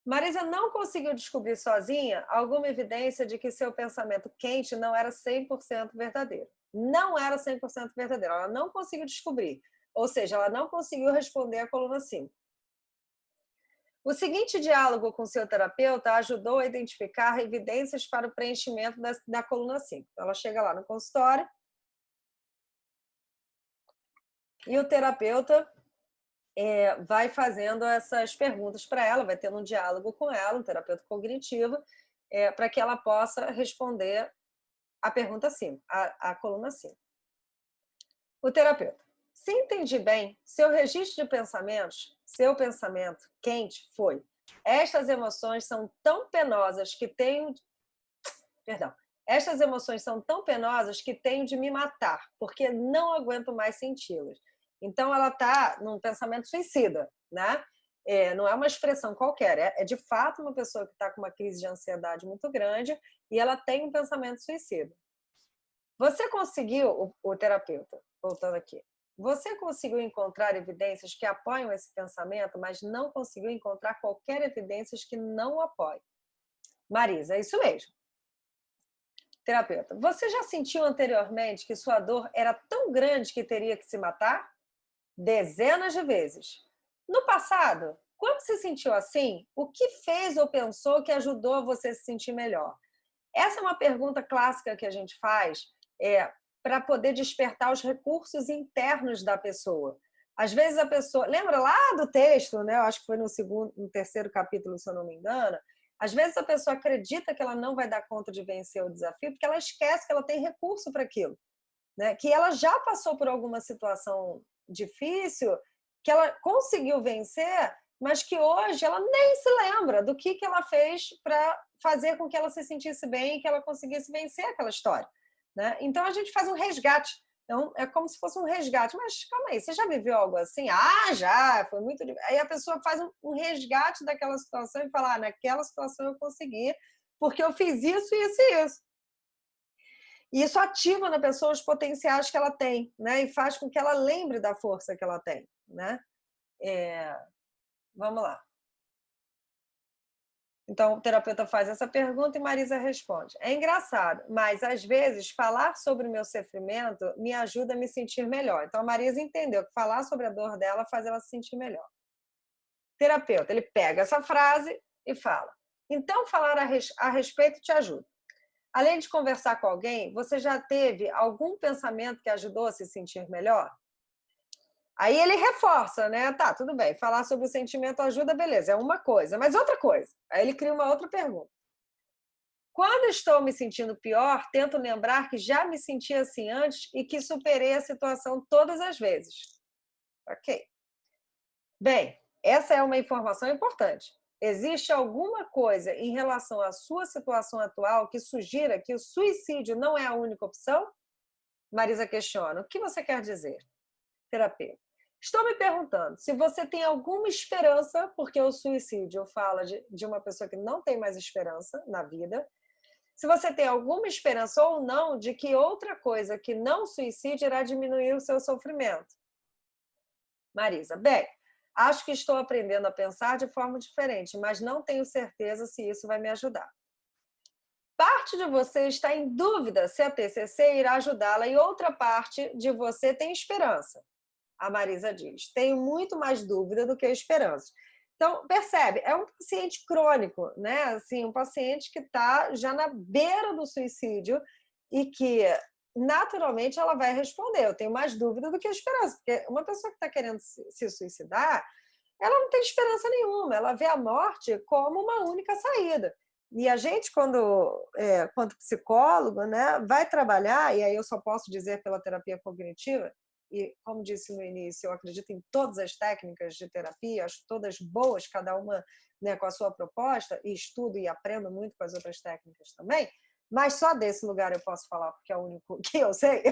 Marisa não conseguiu descobrir sozinha alguma evidência de que seu pensamento quente não era 100% verdadeiro. Não era 100% verdadeiro, ela não conseguiu descobrir. Ou seja, ela não conseguiu responder a coluna 5. O seguinte diálogo com seu terapeuta ajudou a identificar evidências para o preenchimento da coluna 5. Então, ela chega lá no consultório e o terapeuta vai fazendo essas perguntas para ela, vai tendo um diálogo com ela, um terapeuta cognitivo, para que ela possa responder a pergunta 5, a coluna 5. O terapeuta: se entendi bem, seu registro de pensamentos, seu pensamento quente foi: Estas emoções são tão penosas que tenho... Perdão. Estas emoções são tão penosas que tenho de me matar, porque não aguento mais senti-las. Então, ela está num pensamento suicida, né? Não é uma expressão qualquer, é de fato uma pessoa que está com uma crise de ansiedade muito grande e ela tem um pensamento suicida. Você conseguiu, o terapeuta, voltando aqui, você conseguiu encontrar evidências que apoiam esse pensamento, mas não conseguiu encontrar qualquer evidências que não o apoiem. Marisa, é isso mesmo. Terapeuta, você já sentiu anteriormente que sua dor era tão grande que teria que se matar? Dezenas de vezes. No passado, quando se sentiu assim, o que fez ou pensou que ajudou você a se sentir melhor? Essa é uma pergunta clássica que a gente faz para poder despertar os recursos internos da pessoa. Às vezes a pessoa... Lembra lá do texto, né? Eu acho que foi no terceiro capítulo, se eu não me engano. Às vezes a pessoa acredita que ela não vai dar conta de vencer o desafio porque ela esquece que ela tem recurso para aquilo, né? Que ela já passou por alguma situação difícil, que ela conseguiu vencer, mas que hoje ela nem se lembra do que ela fez para fazer com que ela se sentisse bem e que ela conseguisse vencer aquela história, né? Então a gente faz um resgate. Então, é como se fosse um resgate. Mas calma aí, você já viveu algo assim? Ah, já, foi muito difícil. Aí a pessoa faz um resgate daquela situação e fala: naquela situação eu consegui, porque eu fiz isso, isso e isso. E isso ativa na pessoa os potenciais que ela tem, né? E faz com que ela lembre da força que ela tem, né? Vamos lá. Então, o terapeuta faz essa pergunta e Marisa responde. É engraçado, mas às vezes falar sobre o meu sofrimento me ajuda a me sentir melhor. Então, a Marisa entendeu que falar sobre a dor dela faz ela se sentir melhor. Terapeuta, ele pega essa frase e fala: então, falar a respeito te ajuda. Além de conversar com alguém, você já teve algum pensamento que ajudou a se sentir melhor? Aí ele reforça, né? Tá, tudo bem, falar sobre o sentimento ajuda, beleza, é uma coisa, mas outra coisa. Aí ele cria uma outra pergunta. Quando estou me sentindo pior, tento lembrar que já me senti assim antes e que superei a situação todas as vezes. Ok. Bem, essa é uma informação importante. Existe alguma coisa em relação à sua situação atual que sugira que o suicídio não é a única opção? Marisa questiona. O que você quer dizer? Terapeuta. Estou me perguntando se você tem alguma esperança, porque o suicídio fala de uma pessoa que não tem mais esperança na vida, se você tem alguma esperança ou não de que outra coisa que não suicídio irá diminuir o seu sofrimento. Marisa, bem, acho que estou aprendendo a pensar de forma diferente, mas não tenho certeza se isso vai me ajudar. Parte de você está em dúvida se a TCC irá ajudá-la e outra parte de você tem esperança. A Marisa diz, tenho muito mais dúvida do que esperança. Então, percebe, é um paciente crônico, né? Assim, um paciente que está já na beira do suicídio e que, naturalmente, ela vai responder, eu tenho mais dúvida do que esperança, porque uma pessoa que está querendo se suicidar, ela não tem esperança nenhuma, ela vê a morte como uma única saída. E a gente, quando psicólogo, né, vai trabalhar, e aí eu só posso dizer pela terapia cognitiva, e como disse no início, eu acredito em todas as técnicas de terapia, acho todas boas, cada uma, né, com a sua proposta, e estudo e aprendo muito com as outras técnicas também, mas só desse lugar eu posso falar, porque é o único que eu sei,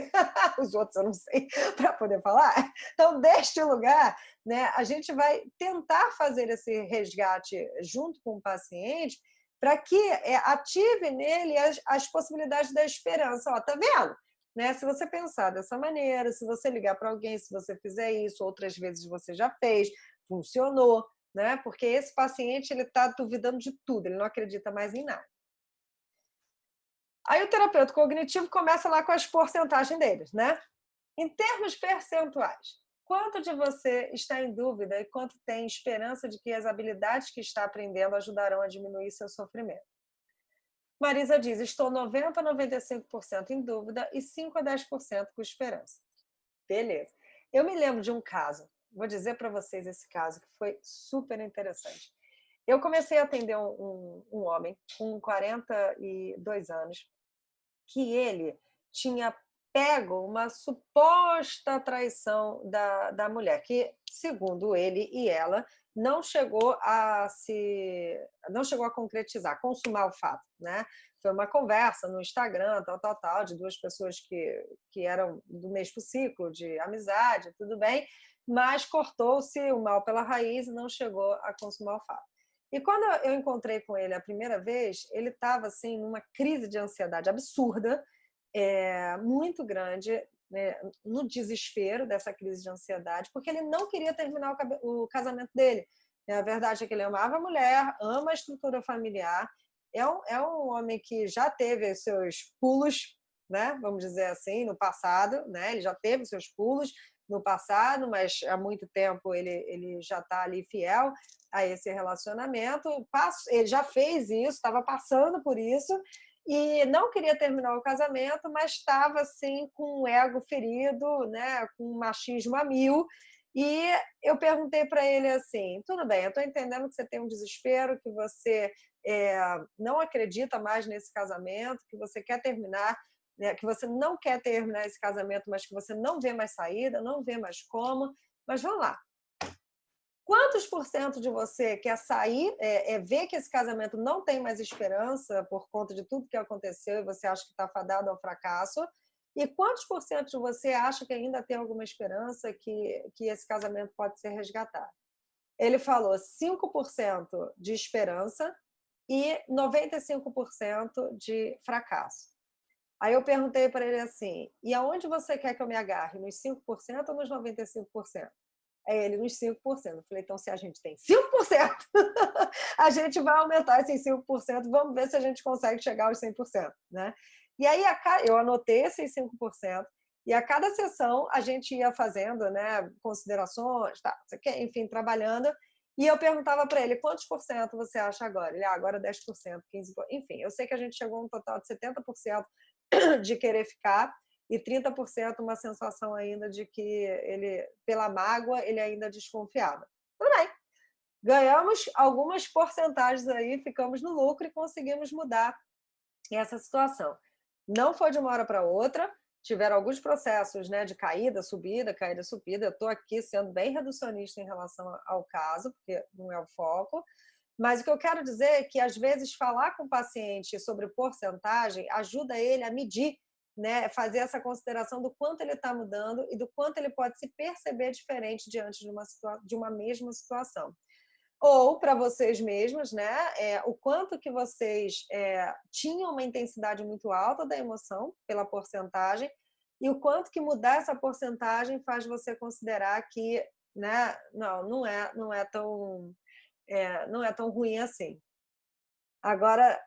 os outros eu não sei para poder falar. Então, deste lugar, né, a gente vai tentar fazer esse resgate junto com o paciente para que ative nele as possibilidades da esperança. Ó, tá vendo? Né? Se você pensar dessa maneira, se você ligar para alguém, se você fizer isso, outras vezes você já fez, funcionou, né? Porque esse paciente ele está duvidando de tudo, ele não acredita mais em nada. Aí o terapeuta cognitivo começa lá com as porcentagens deles, né? Em termos percentuais, quanto de você está em dúvida e quanto tem esperança de que as habilidades que está aprendendo ajudarão a diminuir seu sofrimento? Marisa diz, estou 90% a 95% em dúvida e 5% a 10% com esperança. Beleza. Eu me lembro de um caso, vou dizer para vocês esse caso, que foi super interessante. Eu comecei a atender um homem com 42 anos, que ele tinha pego uma suposta traição da mulher, que, segundo ele e ela, não chegou a concretizar, consumar o fato, né? Foi uma conversa no Instagram, tal, de duas pessoas que eram do mesmo ciclo de amizade, tudo bem, mas cortou-se o mal pela raiz e não chegou a consumar o fato. E quando eu encontrei com ele a primeira vez, ele estava assim numa crise de ansiedade absurda, muito grande, né, no desespero dessa crise de ansiedade, porque ele não queria terminar o casamento dele. A verdade é que ele amava a mulher, ama a estrutura familiar, é um homem que já teve seus pulos, né, vamos dizer assim, no passado, né, ele já teve seus pulos no passado, mas há muito tempo ele já está ali fiel a esse relacionamento. Ele já fez isso, estava passando por isso, e não queria terminar o casamento, mas estava assim com o ego ferido, né, com o machismo a mil. E eu perguntei para ele assim: tudo bem, eu estou entendendo que você tem um desespero, que você não acredita mais nesse casamento, que você quer terminar, né, que você não quer terminar esse casamento, mas que você não vê mais saída, não vê mais como. Mas vamos lá. Quantos por cento de você quer sair, ver que esse casamento não tem mais esperança por conta de tudo que aconteceu e você acha que está fadado ao fracasso? E quantos por cento de você acha que ainda tem alguma esperança que esse casamento pode ser resgatado? Ele falou 5% de esperança e 95% de fracasso. Aí eu perguntei para ele assim: e aonde você quer que eu me agarre? Nos 5% ou nos 95%? Aí ele, nos 5%. Eu falei: então, se a gente tem 5%, a gente vai aumentar esses 5%, vamos ver se a gente consegue chegar aos 100%, né? E aí eu anotei esses 5%, e a cada sessão a gente ia fazendo, né, considerações, tá, enfim, trabalhando, e eu perguntava para ele: quantos por cento você acha agora? Ele: agora 10%, 15%, enfim, eu sei que a gente chegou a um total de 70% de querer ficar, e 30% uma sensação ainda de que ele, pela mágoa, ele ainda desconfiava. Tudo bem. Ganhamos algumas porcentagens aí, ficamos no lucro e conseguimos mudar essa situação. Não foi de uma hora para outra, tiveram alguns processos, né, de caída, subida. Eu estou aqui sendo bem reducionista em relação ao caso, porque não é o foco, mas o que eu quero dizer é que, às vezes, falar com o paciente sobre porcentagem ajuda ele a medir, né, fazer essa consideração do quanto ele está mudando e do quanto ele pode se perceber diferente diante de uma mesma situação. Ou para vocês mesmos, né, o quanto que vocês tinham uma intensidade muito alta da emoção pela porcentagem e o quanto que mudar essa porcentagem faz você considerar que, né, não é tão ruim assim. Agora,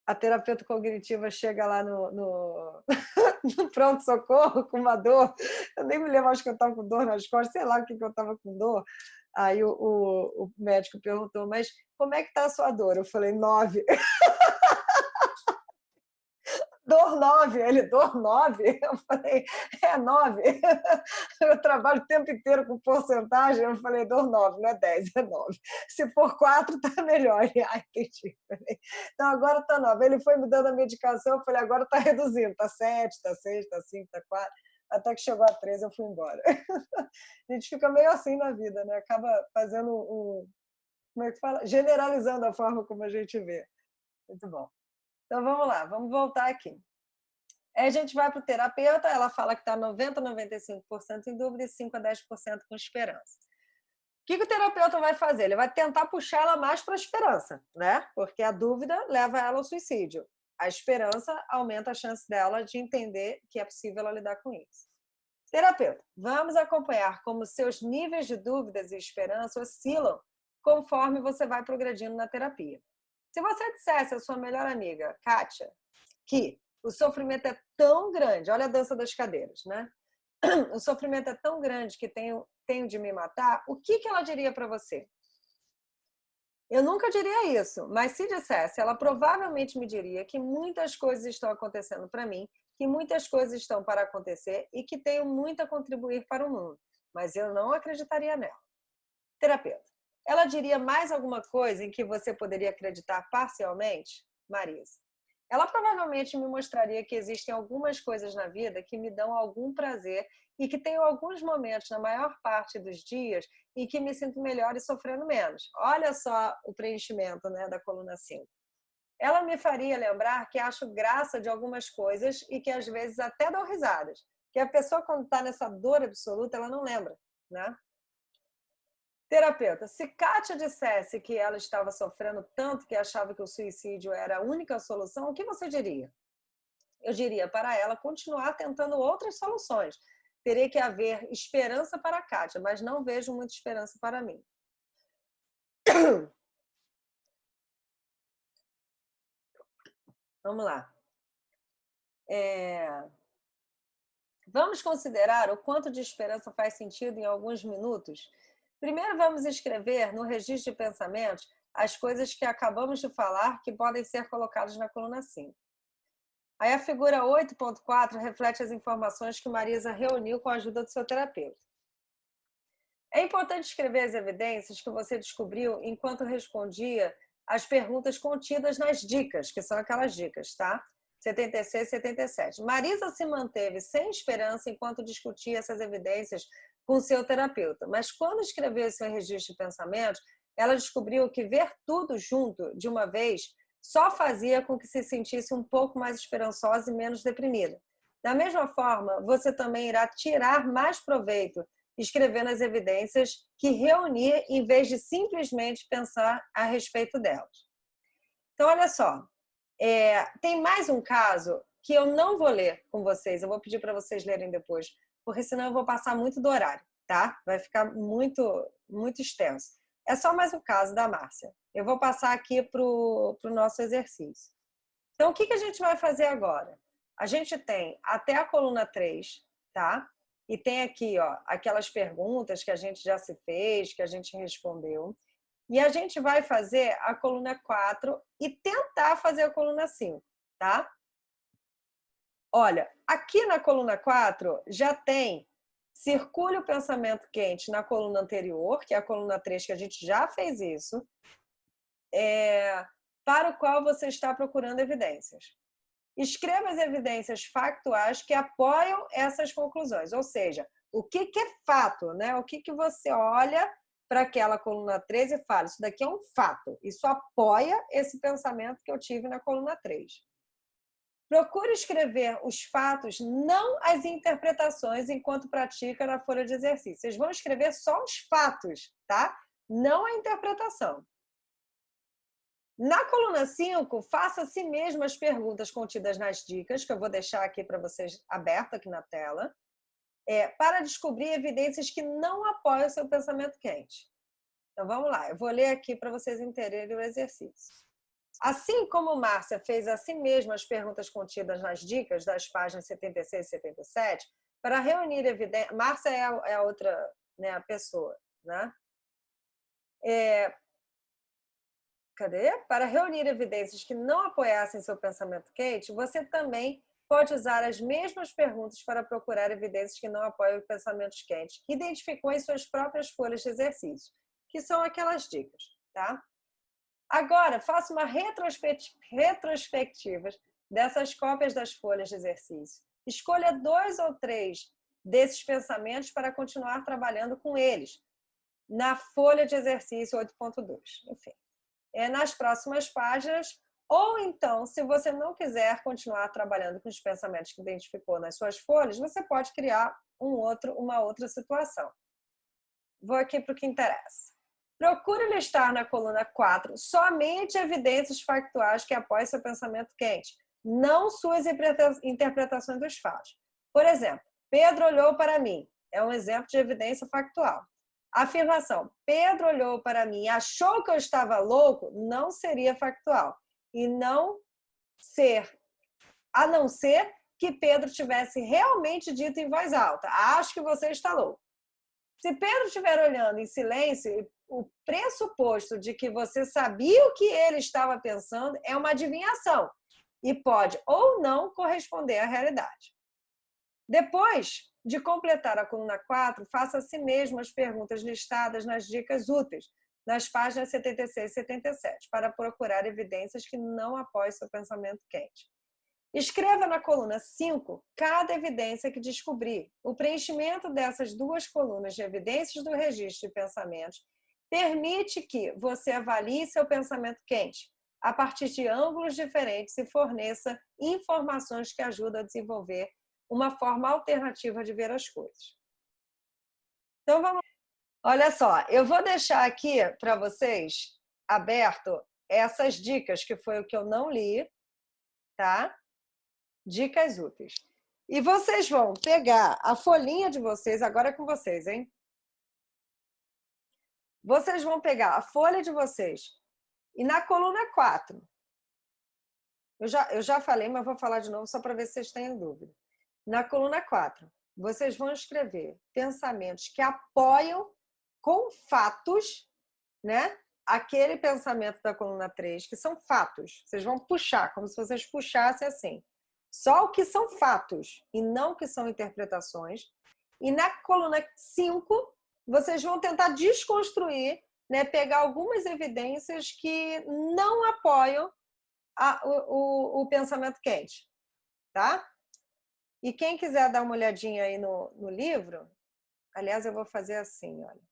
a terapeuta cognitiva chega lá no pronto-socorro com uma dor, eu nem me lembro, acho que eu estava com dor nas costas, sei lá o que eu estava com dor. Aí o médico perguntou: mas como é que está a sua dor? Eu falei: 9. Dor 9. Ele: dor 9? Eu falei: 9. Eu trabalho o tempo inteiro com porcentagem. Eu falei: dor 9, não é 10, é 9. Se for 4, tá melhor. Ele: entendi. Então agora tá 9. Ele foi me dando a medicação, eu falei: agora tá reduzindo, tá 7, tá 6, tá 5, tá 4. Até que chegou a 13, eu fui embora. A gente fica meio assim na vida, né? Acaba fazendo como é que fala? Generalizando a forma como a gente vê. Muito bom. Então vamos lá, vamos voltar aqui. Aí a gente vai para o terapeuta, ela fala que está 90% a 95% em dúvida e 5% a 10% com esperança. O que o terapeuta vai fazer? Ele vai tentar puxar ela mais para a esperança, né? Porque a dúvida leva ela ao suicídio. A esperança aumenta a chance dela de entender que é possível ela lidar com isso. Terapeuta, vamos acompanhar como seus níveis de dúvidas e esperança oscilam conforme você vai progredindo na terapia. Se você dissesse à sua melhor amiga, Kátia, que o sofrimento é tão grande, olha a dança das cadeiras, né? O sofrimento é tão grande que tenho de me matar, o que ela diria para você? Eu nunca diria isso, mas se dissesse, ela provavelmente me diria que muitas coisas estão acontecendo para mim, que muitas coisas estão para acontecer e que tenho muito a contribuir para o mundo, mas eu não acreditaria nela. Terapeuta, ela diria mais alguma coisa em que você poderia acreditar parcialmente? Marisa, Ela provavelmente me mostraria que existem algumas coisas na vida que me dão algum prazer e que tenho alguns momentos na maior parte dos dias em que me sinto melhor e sofrendo menos. Olha só o preenchimento, né, da coluna 5. Ela me faria lembrar que acho graça de algumas coisas e que às vezes até dou risadas. Que a pessoa, quando está nessa dor absoluta, ela não lembra, né? Terapeuta, se Kátia dissesse que ela estava sofrendo tanto que achava que o suicídio era a única solução, o que você diria? Eu diria para ela continuar tentando outras soluções. Teria que haver esperança para a Kátia, mas não vejo muita esperança para mim. Vamos lá. Vamos considerar o quanto de esperança faz sentido em alguns minutos? Primeiro, vamos escrever no registro de pensamentos as coisas que acabamos de falar que podem ser colocadas na coluna 5. Aí a figura 8.4 reflete as informações que Marisa reuniu com a ajuda do seu terapeuta. É importante escrever as evidências que você descobriu enquanto respondia às perguntas contidas nas dicas, que são aquelas dicas, tá? 76 e 77. Marisa se manteve sem esperança enquanto discutia essas evidências com seu terapeuta, mas quando escreveu seu registro de pensamentos, ela descobriu que ver tudo junto de uma vez só fazia com que se sentisse um pouco mais esperançosa e menos deprimida. Da mesma forma, você também irá tirar mais proveito escrevendo as evidências que reunir em vez de simplesmente pensar a respeito delas. Então, olha só, tem mais um caso que eu não vou ler com vocês, eu vou pedir para vocês lerem depois, porque senão eu vou passar muito do horário, tá? Vai ficar muito, muito extenso. É só mais um caso da Márcia. Eu vou passar aqui para o nosso exercício. Então, o que a gente vai fazer agora? A gente tem até a coluna 3, tá? E tem aqui, ó, aquelas perguntas que a gente já se fez, que a gente respondeu. E a gente vai fazer a coluna 4 e tentar fazer a coluna 5, tá? Olha, aqui na coluna 4 já tem circule o pensamento quente na coluna anterior, que é a coluna 3, que a gente já fez isso, para o qual você está procurando evidências. Escreva as evidências factuais que apoiam essas conclusões, ou seja, o que é fato, né? O que você olha para aquela coluna 3 e fala, isso daqui é um fato, isso apoia esse pensamento que eu tive na coluna 3. Procure escrever os fatos, não as interpretações, enquanto pratica na folha de exercício. Vocês vão escrever só os fatos, tá? Não a interpretação. Na coluna 5, faça a si mesmo as perguntas contidas nas dicas, que eu vou deixar aqui para vocês aberto aqui na tela, para descobrir evidências que não apoiam o seu pensamento quente. Então, vamos lá. Eu vou ler aqui para vocês entenderem o exercício. Assim como Márcia fez a si mesma as perguntas contidas nas dicas das páginas 76 e 77, para reunir evidências... Márcia é a outra, né, a pessoa, né? Para reunir evidências que não apoiassem seu pensamento quente, você também pode usar as mesmas perguntas para procurar evidências que não apoiam pensamentos quentes, que identificou em suas próprias folhas de exercício, que são aquelas dicas, tá? Agora, faça uma retrospectiva dessas cópias das folhas de exercício. Escolha 2 ou 3 desses pensamentos para continuar trabalhando com eles na folha de exercício 8.2. Enfim, nas próximas páginas, ou então, se você não quiser continuar trabalhando com os pensamentos que identificou nas suas folhas, você pode criar uma outra situação. Vou aqui para o que interessa. Procure listar na coluna 4 somente evidências factuais que apoiem seu pensamento quente, não suas interpretações dos fatos. Por exemplo, Pedro olhou para mim. É um exemplo de evidência factual. A afirmação, Pedro olhou para mim e achou que eu estava louco, não seria factual. A não ser que Pedro tivesse realmente dito em voz alta, acho que você está louco. Se Pedro estiver olhando em silêncio, o pressuposto de que você sabia o que ele estava pensando é uma adivinhação e pode ou não corresponder à realidade. Depois de completar a coluna 4, faça a si mesmo as perguntas listadas nas dicas úteis, nas páginas 76 e 77, para procurar evidências que não apoiem seu pensamento quente. Escreva na coluna 5 cada evidência que descobrir. O preenchimento dessas duas colunas de evidências do registro de pensamentos permite que você avalie seu pensamento quente a partir de ângulos diferentes e forneça informações que ajudam a desenvolver uma forma alternativa de ver as coisas. Então, vamos. Olha só, eu vou deixar aqui para vocês aberto essas dicas, que foi o que eu não li, tá? Dicas úteis. E vocês vão pegar a folhinha de vocês, agora é com vocês, hein? Vocês vão pegar a folha de vocês e na coluna 4, eu já falei, mas vou falar de novo só para ver se vocês têm dúvida. Na coluna 4, vocês vão escrever pensamentos que apoiam com fatos, né? Aquele pensamento da coluna 3, que são fatos. Vocês vão puxar, como se vocês puxassem assim. Só o que são fatos e não o que são interpretações. E na coluna 5, vocês vão tentar desconstruir, né? Pegar algumas evidências que não apoiam o pensamento quente, tá? E quem quiser dar uma olhadinha aí no livro, aliás, eu vou fazer assim, olha.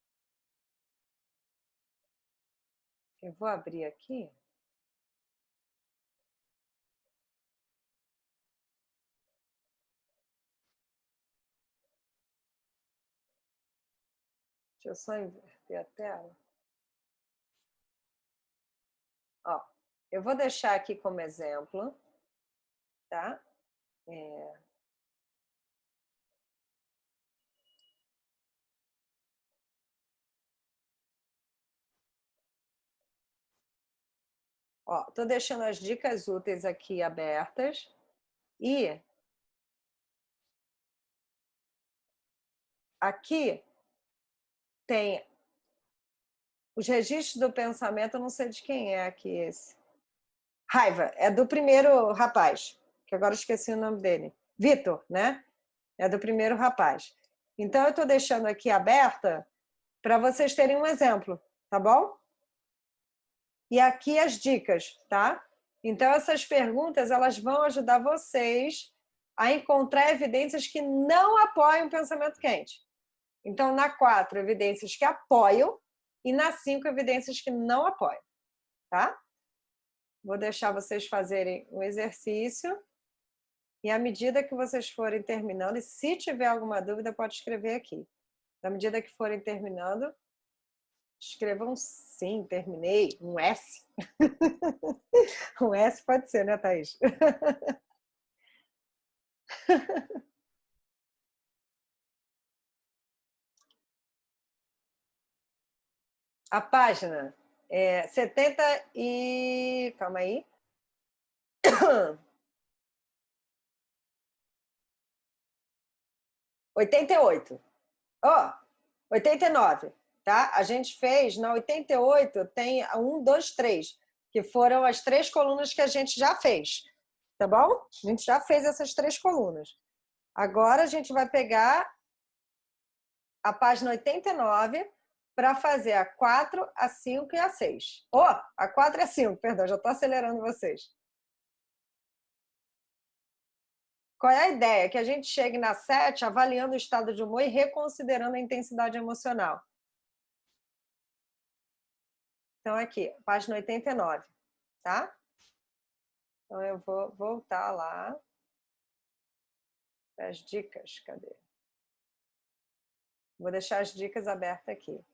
Eu vou abrir aqui. Deixa eu só inverter a tela. Ó, eu vou deixar aqui como exemplo, tá? Ó, tô deixando as dicas úteis aqui abertas e aqui tem os registros do pensamento, eu não sei de quem é aqui esse. Raiva, é do primeiro rapaz, que agora eu esqueci o nome dele. Vitor, né? É do primeiro rapaz. Então, eu estou deixando aqui aberta para vocês terem um exemplo, tá bom? E aqui as dicas, tá? Então, essas perguntas, elas vão ajudar vocês a encontrar evidências que não apoiam o pensamento quente. Então, na 4, evidências que apoiam, e na 5, evidências que não apoiam, tá? Vou deixar vocês fazerem um exercício, e à medida que vocês forem terminando, e se tiver alguma dúvida, pode escrever aqui. Na medida que forem terminando, escrevam sim, terminei, um S. Um S pode ser, né, Thaís? A página é 70 e... Calma aí. 88. Ó, 89, tá? A gente fez, na 88 tem a 1, 2, 3, que foram as 3 colunas que a gente já fez, tá bom? A gente já fez essas 3 colunas. Agora a gente vai pegar a página 89 para fazer a 4, a 5 e a 6. Oh, a 4 e a 5, perdão, já estou acelerando vocês. Qual é a ideia? Que a gente chegue na 7 avaliando o estado de humor e reconsiderando a intensidade emocional. Então, aqui, página 89, tá? Então, eu vou voltar lá para as dicas. Cadê? Vou deixar as dicas abertas aqui.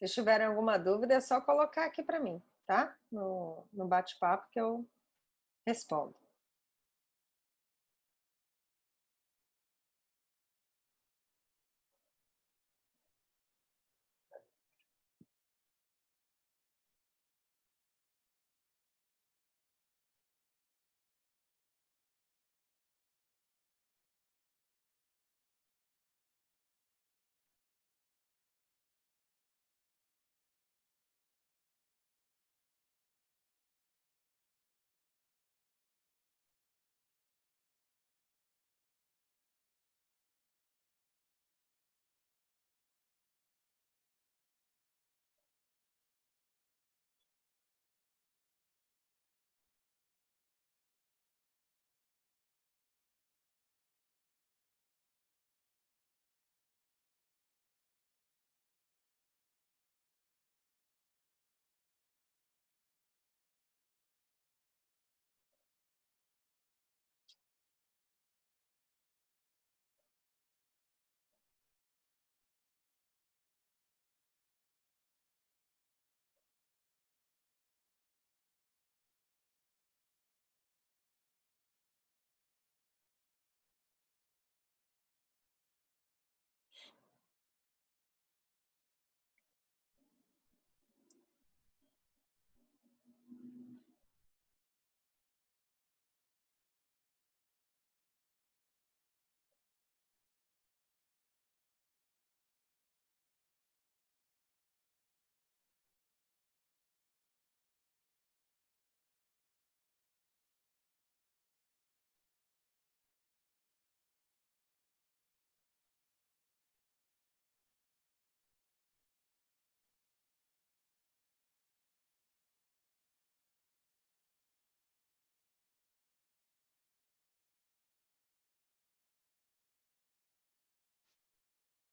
Se tiverem alguma dúvida, é só colocar aqui para mim, tá? No bate-papo que eu respondo.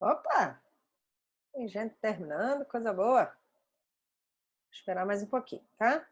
Opa! Tem gente terminando, coisa boa. Vou esperar mais um pouquinho, tá?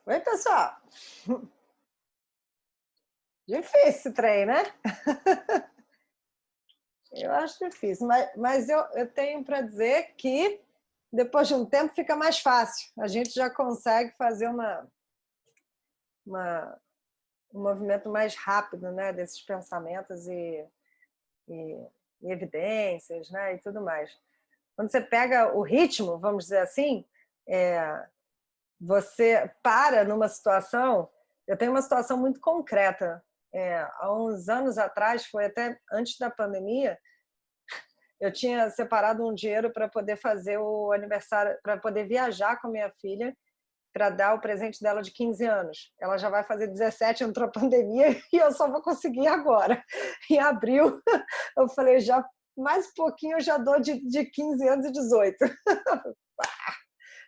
Oi, pessoal. Difícil esse trem, né? Eu acho difícil, mas eu tenho para dizer que depois de um tempo fica mais fácil. A gente já consegue fazer uma, um movimento mais rápido, né, desses pensamentos e, e evidências, né, e tudo mais. Quando você pega o ritmo, vamos dizer assim, é, você para numa situação. Eu tenho uma situação muito concreta. Há uns anos atrás, foi até antes da pandemia, eu tinha separado um dinheiro para poder fazer o aniversário, para poder viajar com a minha filha, para dar o presente dela de 15 anos. Ela já vai fazer 17, entrou a pandemia e eu só vou conseguir agora. Em abril, eu falei, já mais um pouquinho eu já dou de 15 anos e 18.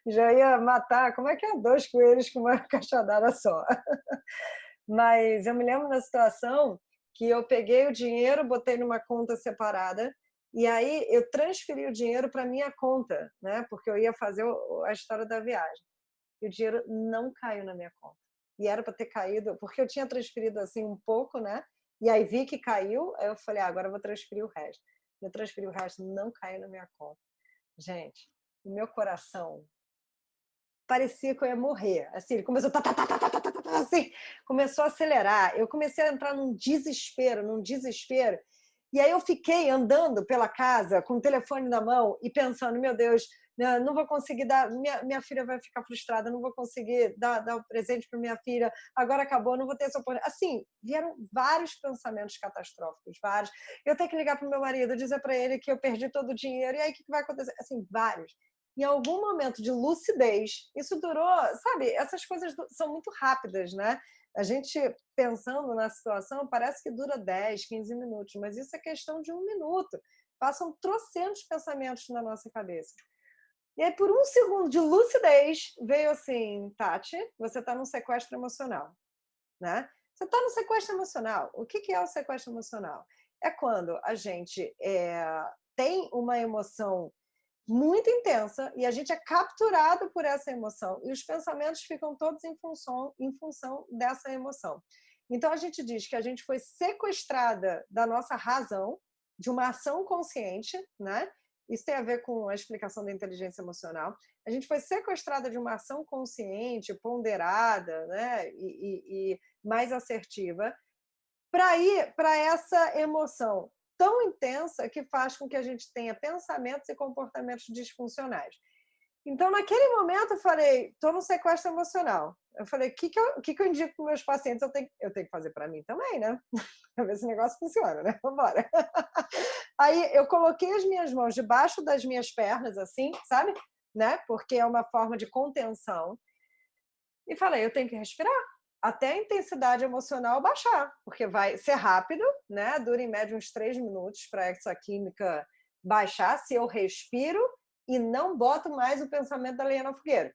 Já ia matar, como é que é? Dois coelhos com uma cachadada só. Mas eu me lembro da situação que eu peguei o dinheiro, botei numa conta separada, e aí eu transferi o dinheiro para minha conta, né? Porque eu ia fazer a história da viagem. E o dinheiro não caiu na minha conta. E era para ter caído, porque eu tinha transferido assim um pouco, né? E aí vi que caiu, aí eu falei, agora eu vou transferir o resto. Eu transferi o resto, não caiu na minha conta. Gente, o meu coração parecia que eu ia morrer. Assim, ele começou assim, começou a acelerar. Eu comecei a entrar num desespero, num desespero. E aí eu fiquei andando pela casa com o telefone na mão e pensando, meu Deus, não vou conseguir dar, minha filha vai ficar frustrada, não vou conseguir dar o presente para minha filha, agora acabou, não vou ter essa oportunidade. Assim, vieram vários pensamentos catastróficos, vários. Eu tenho que ligar para o meu marido, dizer para ele que eu perdi todo o dinheiro, e aí o que vai acontecer? Assim, vários. Em algum momento de lucidez, isso durou, sabe, essas coisas são muito rápidas, né? A gente pensando na situação, parece que dura 10, 15 minutos, mas isso é questão de um minuto. Passam trocentos pensamentos na nossa cabeça. E aí, por um segundo de lucidez, veio assim, Tati, você está num sequestro emocional, né? Você está no sequestro emocional. O que é o sequestro emocional? É quando a gente tem uma emoção muito intensa e a gente é capturado por essa emoção e os pensamentos ficam todos em função dessa emoção. Então a gente diz que a gente foi sequestrada da nossa razão, de uma ação consciente, né? Isso tem a ver com a explicação da inteligência emocional. A gente foi sequestrada de uma ação consciente, ponderada, né? E mais assertiva, para ir para essa emoção tão intensa que faz com que a gente tenha pensamentos e comportamentos disfuncionais. Então, naquele momento, eu falei, estou no sequestro emocional. Eu falei, o que eu indico para meus pacientes? Eu tenho que fazer para mim também, né? Para ver se o negócio funciona, né? Vambora. Aí, eu coloquei as minhas mãos debaixo das minhas pernas, assim, sabe? Né? Porque é uma forma de contenção. E falei, eu tenho que respirar até a intensidade emocional baixar, porque vai ser rápido, né? Dura em média uns 3 minutos para essa química baixar, se eu respiro e não boto mais o pensamento da lenha na fogueira.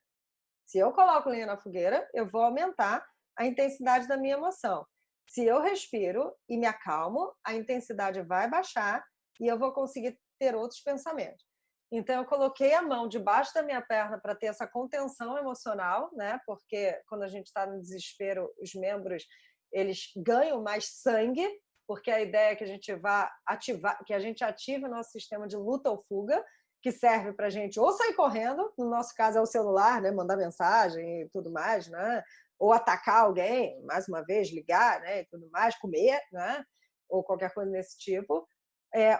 Se eu coloco lenha na fogueira, eu vou aumentar a intensidade da minha emoção. Se eu respiro e me acalmo, a intensidade vai baixar e eu vou conseguir ter outros pensamentos. Então, eu coloquei a mão debaixo da minha perna para ter essa contenção emocional, né? Porque quando a gente está no desespero, os membros eles ganham mais sangue, porque a ideia é que a gente vá ativar, que a gente ative o nosso sistema de luta ou fuga, que serve para a gente ou sair correndo, no nosso caso é o celular, né? Mandar mensagem e tudo mais, né? Ou atacar alguém, mais uma vez, ligar, né? E tudo mais, comer, né? Ou qualquer coisa desse tipo.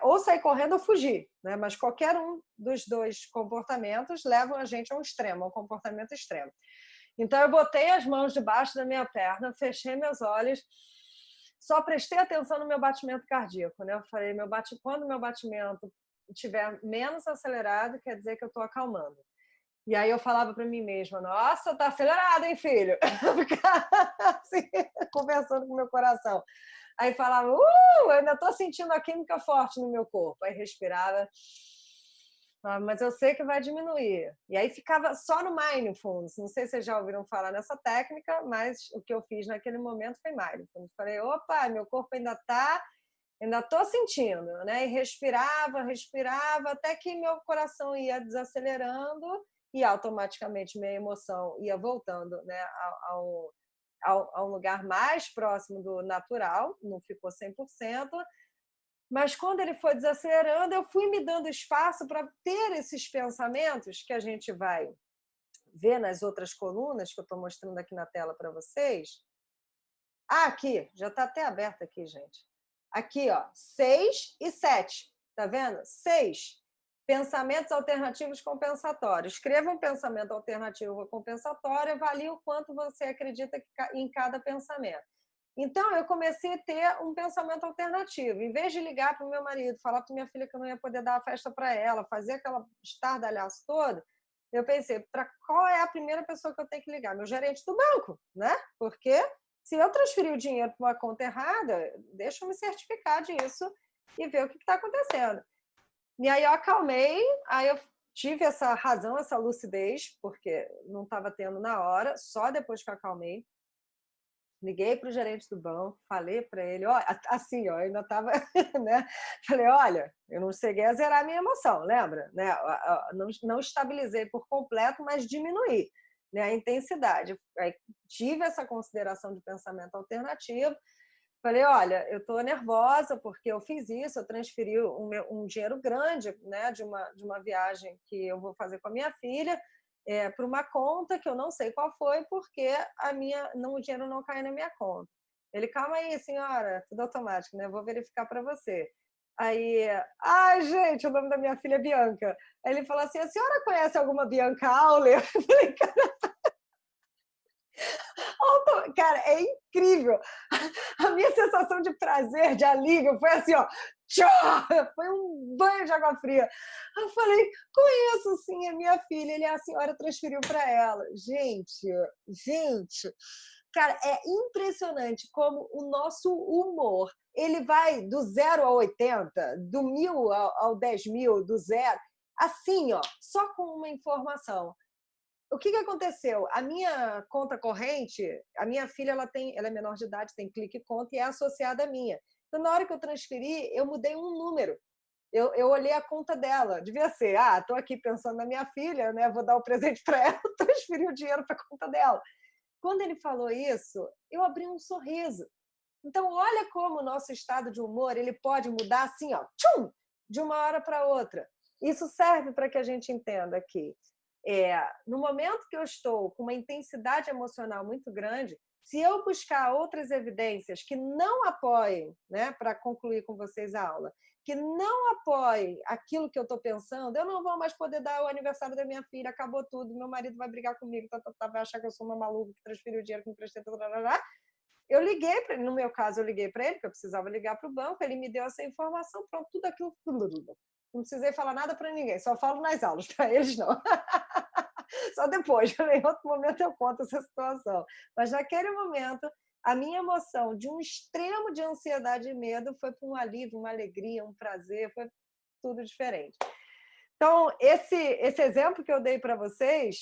Ou sair correndo ou fugir, né? Mas qualquer um dos dois comportamentos levam a gente a um extremo, a um comportamento extremo. Então, eu botei as mãos debaixo da minha perna, fechei meus olhos, só prestei atenção no meu batimento cardíaco, né? Eu falei, quando o meu batimento estiver menos acelerado, quer dizer que eu estou acalmando. E aí eu falava para mim mesma, nossa, tá acelerado, hein, filho? Assim, conversando com o meu coração. Aí falava, eu ainda estou sentindo a química forte no meu corpo. Aí respirava, mas eu sei que vai diminuir. E aí ficava só no mindfulness. Não sei se vocês já ouviram falar nessa técnica, mas o que eu fiz naquele momento foi mindfulness. Falei, opa, meu corpo ainda estou sentindo, né? E respirava, até que meu coração ia desacelerando e automaticamente minha emoção ia voltando, né, a um lugar mais próximo do natural, não ficou 100%, mas quando ele foi desacelerando, eu fui me dando espaço para ter esses pensamentos que a gente vai ver nas outras colunas que eu estou mostrando aqui na tela para vocês. Ah, aqui, já está até aberto aqui, gente. Aqui, ó, 6 e 7. Tá vendo? 6. Pensamentos alternativos compensatórios. Escreva um pensamento alternativo compensatório, avalie o quanto você acredita em cada pensamento. Então, eu comecei a ter um pensamento alternativo. Em vez de ligar para o meu marido, falar para minha filha que eu não ia poder dar a festa para ela, fazer aquela estardalhaço todo, eu pensei, para qual é a primeira pessoa que eu tenho que ligar? Meu gerente do banco, né? Porque se eu transferir o dinheiro para uma conta errada, deixa eu me certificar disso e ver o que está acontecendo. E aí eu acalmei, aí eu tive essa razão, essa lucidez, porque não estava tendo na hora, só depois que eu acalmei. Liguei para o gerente do banco, falei para ele, ó, assim, ó, eu ainda estava, né? Falei, olha, eu não cheguei a zerar a minha emoção, lembra? Né? Não estabilizei por completo, mas diminuí, né, a intensidade. Aí tive essa consideração de pensamento alternativo. Falei, olha, eu estou nervosa porque eu fiz isso, eu transferi um dinheiro grande, né, de uma viagem que eu vou fazer com a minha filha, para uma conta que eu não sei qual foi, porque o dinheiro não caiu na minha conta. Ele, calma aí, senhora, tudo automático, né? Eu vou verificar para você. Aí, ai, gente, o nome da minha filha é Bianca. Aí ele falou assim, a senhora conhece alguma Bianca Auler? Eu falei, cara, é incrível. A minha sensação de prazer, de alívio, foi assim, ó, tchá! Foi um banho de água fria. Eu falei, conheço sim, é minha filha, a senhora transferiu para ela. Gente, cara, é impressionante como o nosso humor, ele vai do 0 a 80, do 1000 ao 10.000, do 0, assim, ó, só com uma informação. O que aconteceu? A minha conta corrente, a minha filha ela é menor de idade, tem clique conta e é associada à minha. Então, na hora que eu transferi, eu mudei um número. Eu olhei a conta dela. Devia ser, estou aqui pensando na minha filha, né? Vou dar o presente para ela, transferi o dinheiro para a conta dela. Quando ele falou isso, eu abri um sorriso. Então, olha como o nosso estado de humor ele pode mudar assim, ó, tchum, de uma hora para outra. Isso serve para que a gente entenda aqui. No momento que eu estou com uma intensidade emocional muito grande, se eu buscar outras evidências que não apoiem, né, para concluir com vocês a aula, que não apoiem aquilo que eu estou pensando, eu não vou mais poder dar o aniversário da minha filha, acabou tudo, meu marido vai brigar comigo, vai achar que eu sou uma maluca que transferiu o dinheiro que não prestei, eu liguei para ele, no meu caso, eu liguei para ele, porque eu precisava ligar para o banco, ele me deu essa informação, pronto, tudo aquilo. Não precisei falar nada para ninguém, só falo nas aulas, para eles não. Só depois, em outro momento eu conto essa situação. Mas naquele momento, a minha emoção de um extremo de ansiedade e medo foi para um alívio, uma alegria, um prazer, foi tudo diferente. Então, esse exemplo que eu dei para vocês,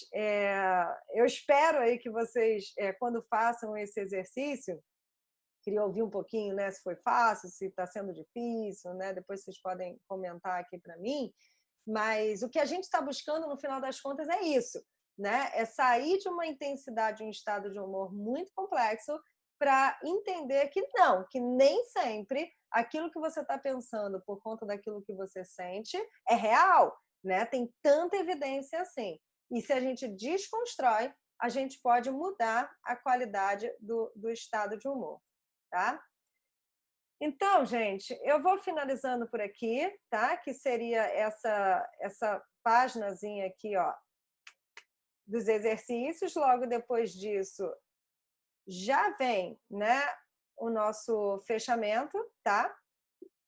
eu espero aí que vocês, quando façam esse exercício, queria ouvir um pouquinho, né, se foi fácil, se está sendo difícil, né? Depois vocês podem comentar aqui para mim. Mas o que a gente está buscando, no final das contas, é isso, né? É sair de uma intensidade, um estado de humor muito complexo para entender que não, que nem sempre aquilo que você está pensando por conta daquilo que você sente é real, né? Tem tanta evidência assim. E se a gente desconstrói, a gente pode mudar a qualidade do estado de humor, tá? Então, gente, eu vou finalizando por aqui, tá? Que seria essa paginazinha aqui, ó, dos exercícios. Logo depois disso, já vem, né, o nosso fechamento, tá?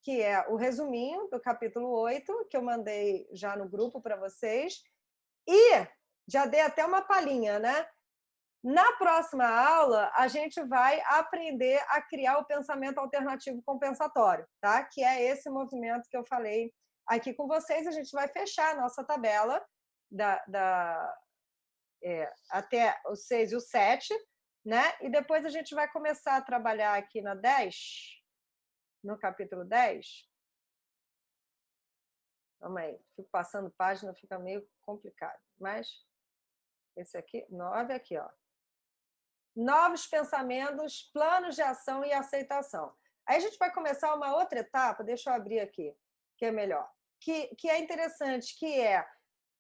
Que é o resuminho do capítulo 8, que eu mandei já no grupo para vocês. E já dei até uma palhinha, né? Na próxima aula, a gente vai aprender a criar o pensamento alternativo compensatório, tá? Que é esse movimento que eu falei aqui com vocês. A gente vai fechar a nossa tabela até o 6 e o 7, né? E depois a gente vai começar a trabalhar aqui na 10, no capítulo 10. Calma aí, fico passando página, fica meio complicado, mas Esse aqui, 9 aqui, ó. Novos pensamentos, planos de ação e aceitação. Aí a gente vai começar uma outra etapa, deixa eu abrir aqui, que é melhor, que é interessante, que é,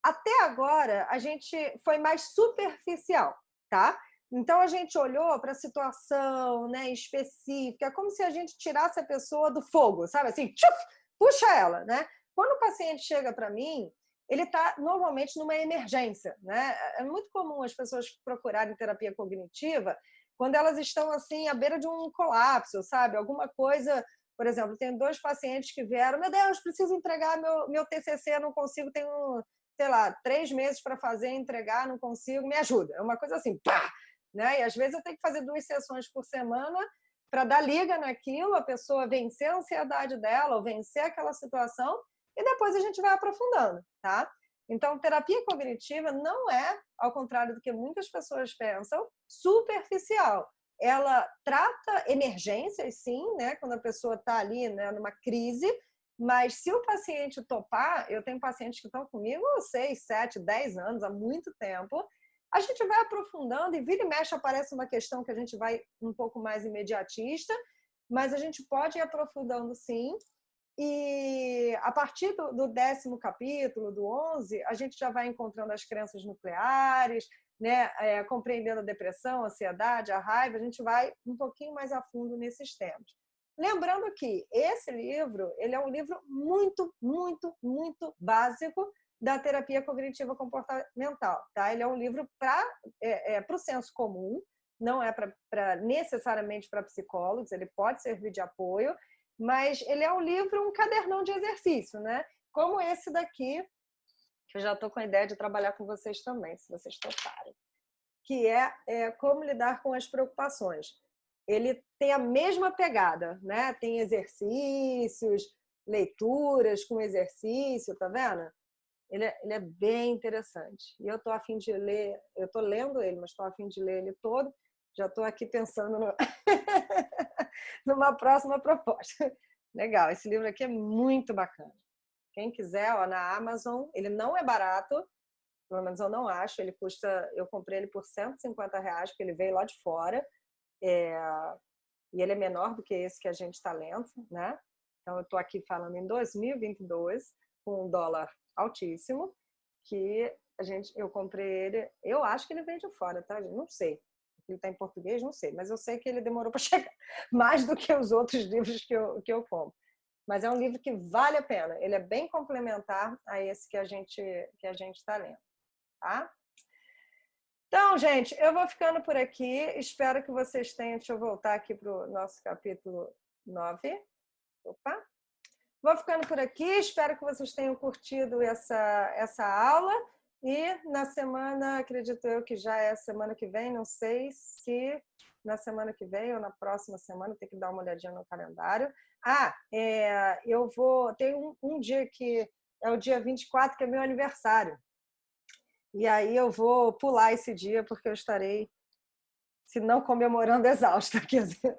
até agora, a gente foi mais superficial, tá? Então, a gente olhou para a situação, né, específica, como se a gente tirasse a pessoa do fogo, sabe? Assim, tchuf, puxa ela, né? Quando o paciente chega para mim, ele está normalmente numa emergência, né? É muito comum as pessoas procurarem terapia cognitiva quando elas estão assim à beira de um colapso, sabe? Alguma coisa, por exemplo, tem 2 pacientes que vieram, meu Deus, preciso entregar meu TCC, não consigo, tenho, sei lá, 3 meses para fazer, entregar, não consigo, me ajuda. É uma coisa assim, pá! Né? E às vezes eu tenho que fazer 2 sessões por semana para dar liga naquilo, a pessoa vencer a ansiedade dela, ou vencer aquela situação, e depois a gente vai aprofundando, tá? Então, terapia cognitiva não é, ao contrário do que muitas pessoas pensam, superficial. Ela trata emergências, sim, né? Quando a pessoa está ali, né, numa crise, mas se o paciente topar, eu tenho pacientes que estão comigo há 6, 7, 10 anos, há muito tempo, a gente vai aprofundando e vira e mexe aparece uma questão que a gente vai um pouco mais imediatista, mas a gente pode ir aprofundando, sim. E a partir do 10º capítulo, do 11, a gente já vai encontrando as crenças nucleares, né? Compreendendo a depressão, a ansiedade, a raiva, a gente vai um pouquinho mais a fundo nesses temas. Lembrando que esse livro, ele é um livro muito, muito, muito básico da terapia cognitiva comportamental, tá? Ele é um livro para o senso comum, não é necessariamente para psicólogos, ele pode servir de apoio, mas ele é um livro, um cadernão de exercício, né? Como esse daqui, que eu já estou com a ideia de trabalhar com vocês também, se vocês toparem, que é como lidar com as preocupações. Ele tem a mesma pegada, né? Tem exercícios, leituras com exercício, tá vendo? Ele é bem interessante. E eu estou a fim de ler, eu estou lendo ele, mas estou a fim de ler ele todo. Já estou aqui pensando numa próxima proposta. Legal, esse livro aqui é muito bacana. Quem quiser, ó, na Amazon, ele não é barato, pelo menos eu não acho, ele custa, eu comprei ele por R$150, porque ele veio lá de fora, e ele é menor do que esse que a gente está lendo, né? Então eu estou aqui falando em 2022, com um dólar altíssimo, que eu comprei ele, eu acho que ele veio de fora, tá? Não sei. Ele está em português, não sei, mas eu sei que ele demorou para chegar, mais do que os outros livros que eu compro. Mas é um livro que vale a pena, ele é bem complementar a esse que a gente está lendo, tá? Então, gente, eu vou ficando por aqui, espero que vocês tenham, deixa eu voltar aqui para o nosso capítulo 9. Opa! Vou ficando por aqui, espero que vocês tenham curtido essa aula. E na semana, acredito eu que já é semana que vem, não sei se na semana que vem ou na próxima semana, tem que dar uma olhadinha no calendário. Eu vou ter um dia que é o dia 24, que é meu aniversário. E aí eu vou pular esse dia, porque eu estarei, se não comemorando, exausta. Quer dizer.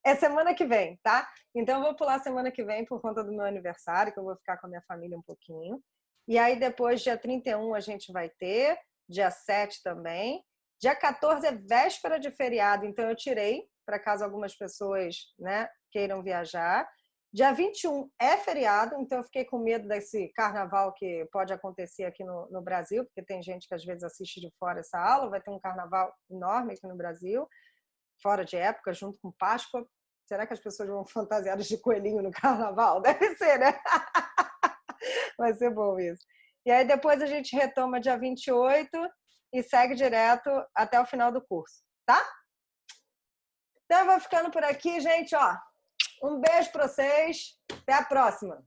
É semana que vem, tá? Então, eu vou pular semana que vem por conta do meu aniversário, que eu vou ficar com a minha família um pouquinho. E aí, depois, dia 31, a gente vai ter, dia 7 também. Dia 14 é véspera de feriado, então eu tirei, para caso algumas pessoas, né, queiram viajar. Dia 21 é feriado, então eu fiquei com medo desse carnaval que pode acontecer aqui no Brasil, porque tem gente que às vezes assiste de fora essa aula, vai ter um carnaval enorme aqui no Brasil, fora de época, junto com Páscoa. Será que as pessoas vão fantasiadas de coelhinho no carnaval? Deve ser, né? Vai ser bom isso. E aí depois a gente retoma dia 28 e segue direto até o final do curso, tá? Então eu vou ficando por aqui, gente, ó. Um beijo para vocês. Até a próxima.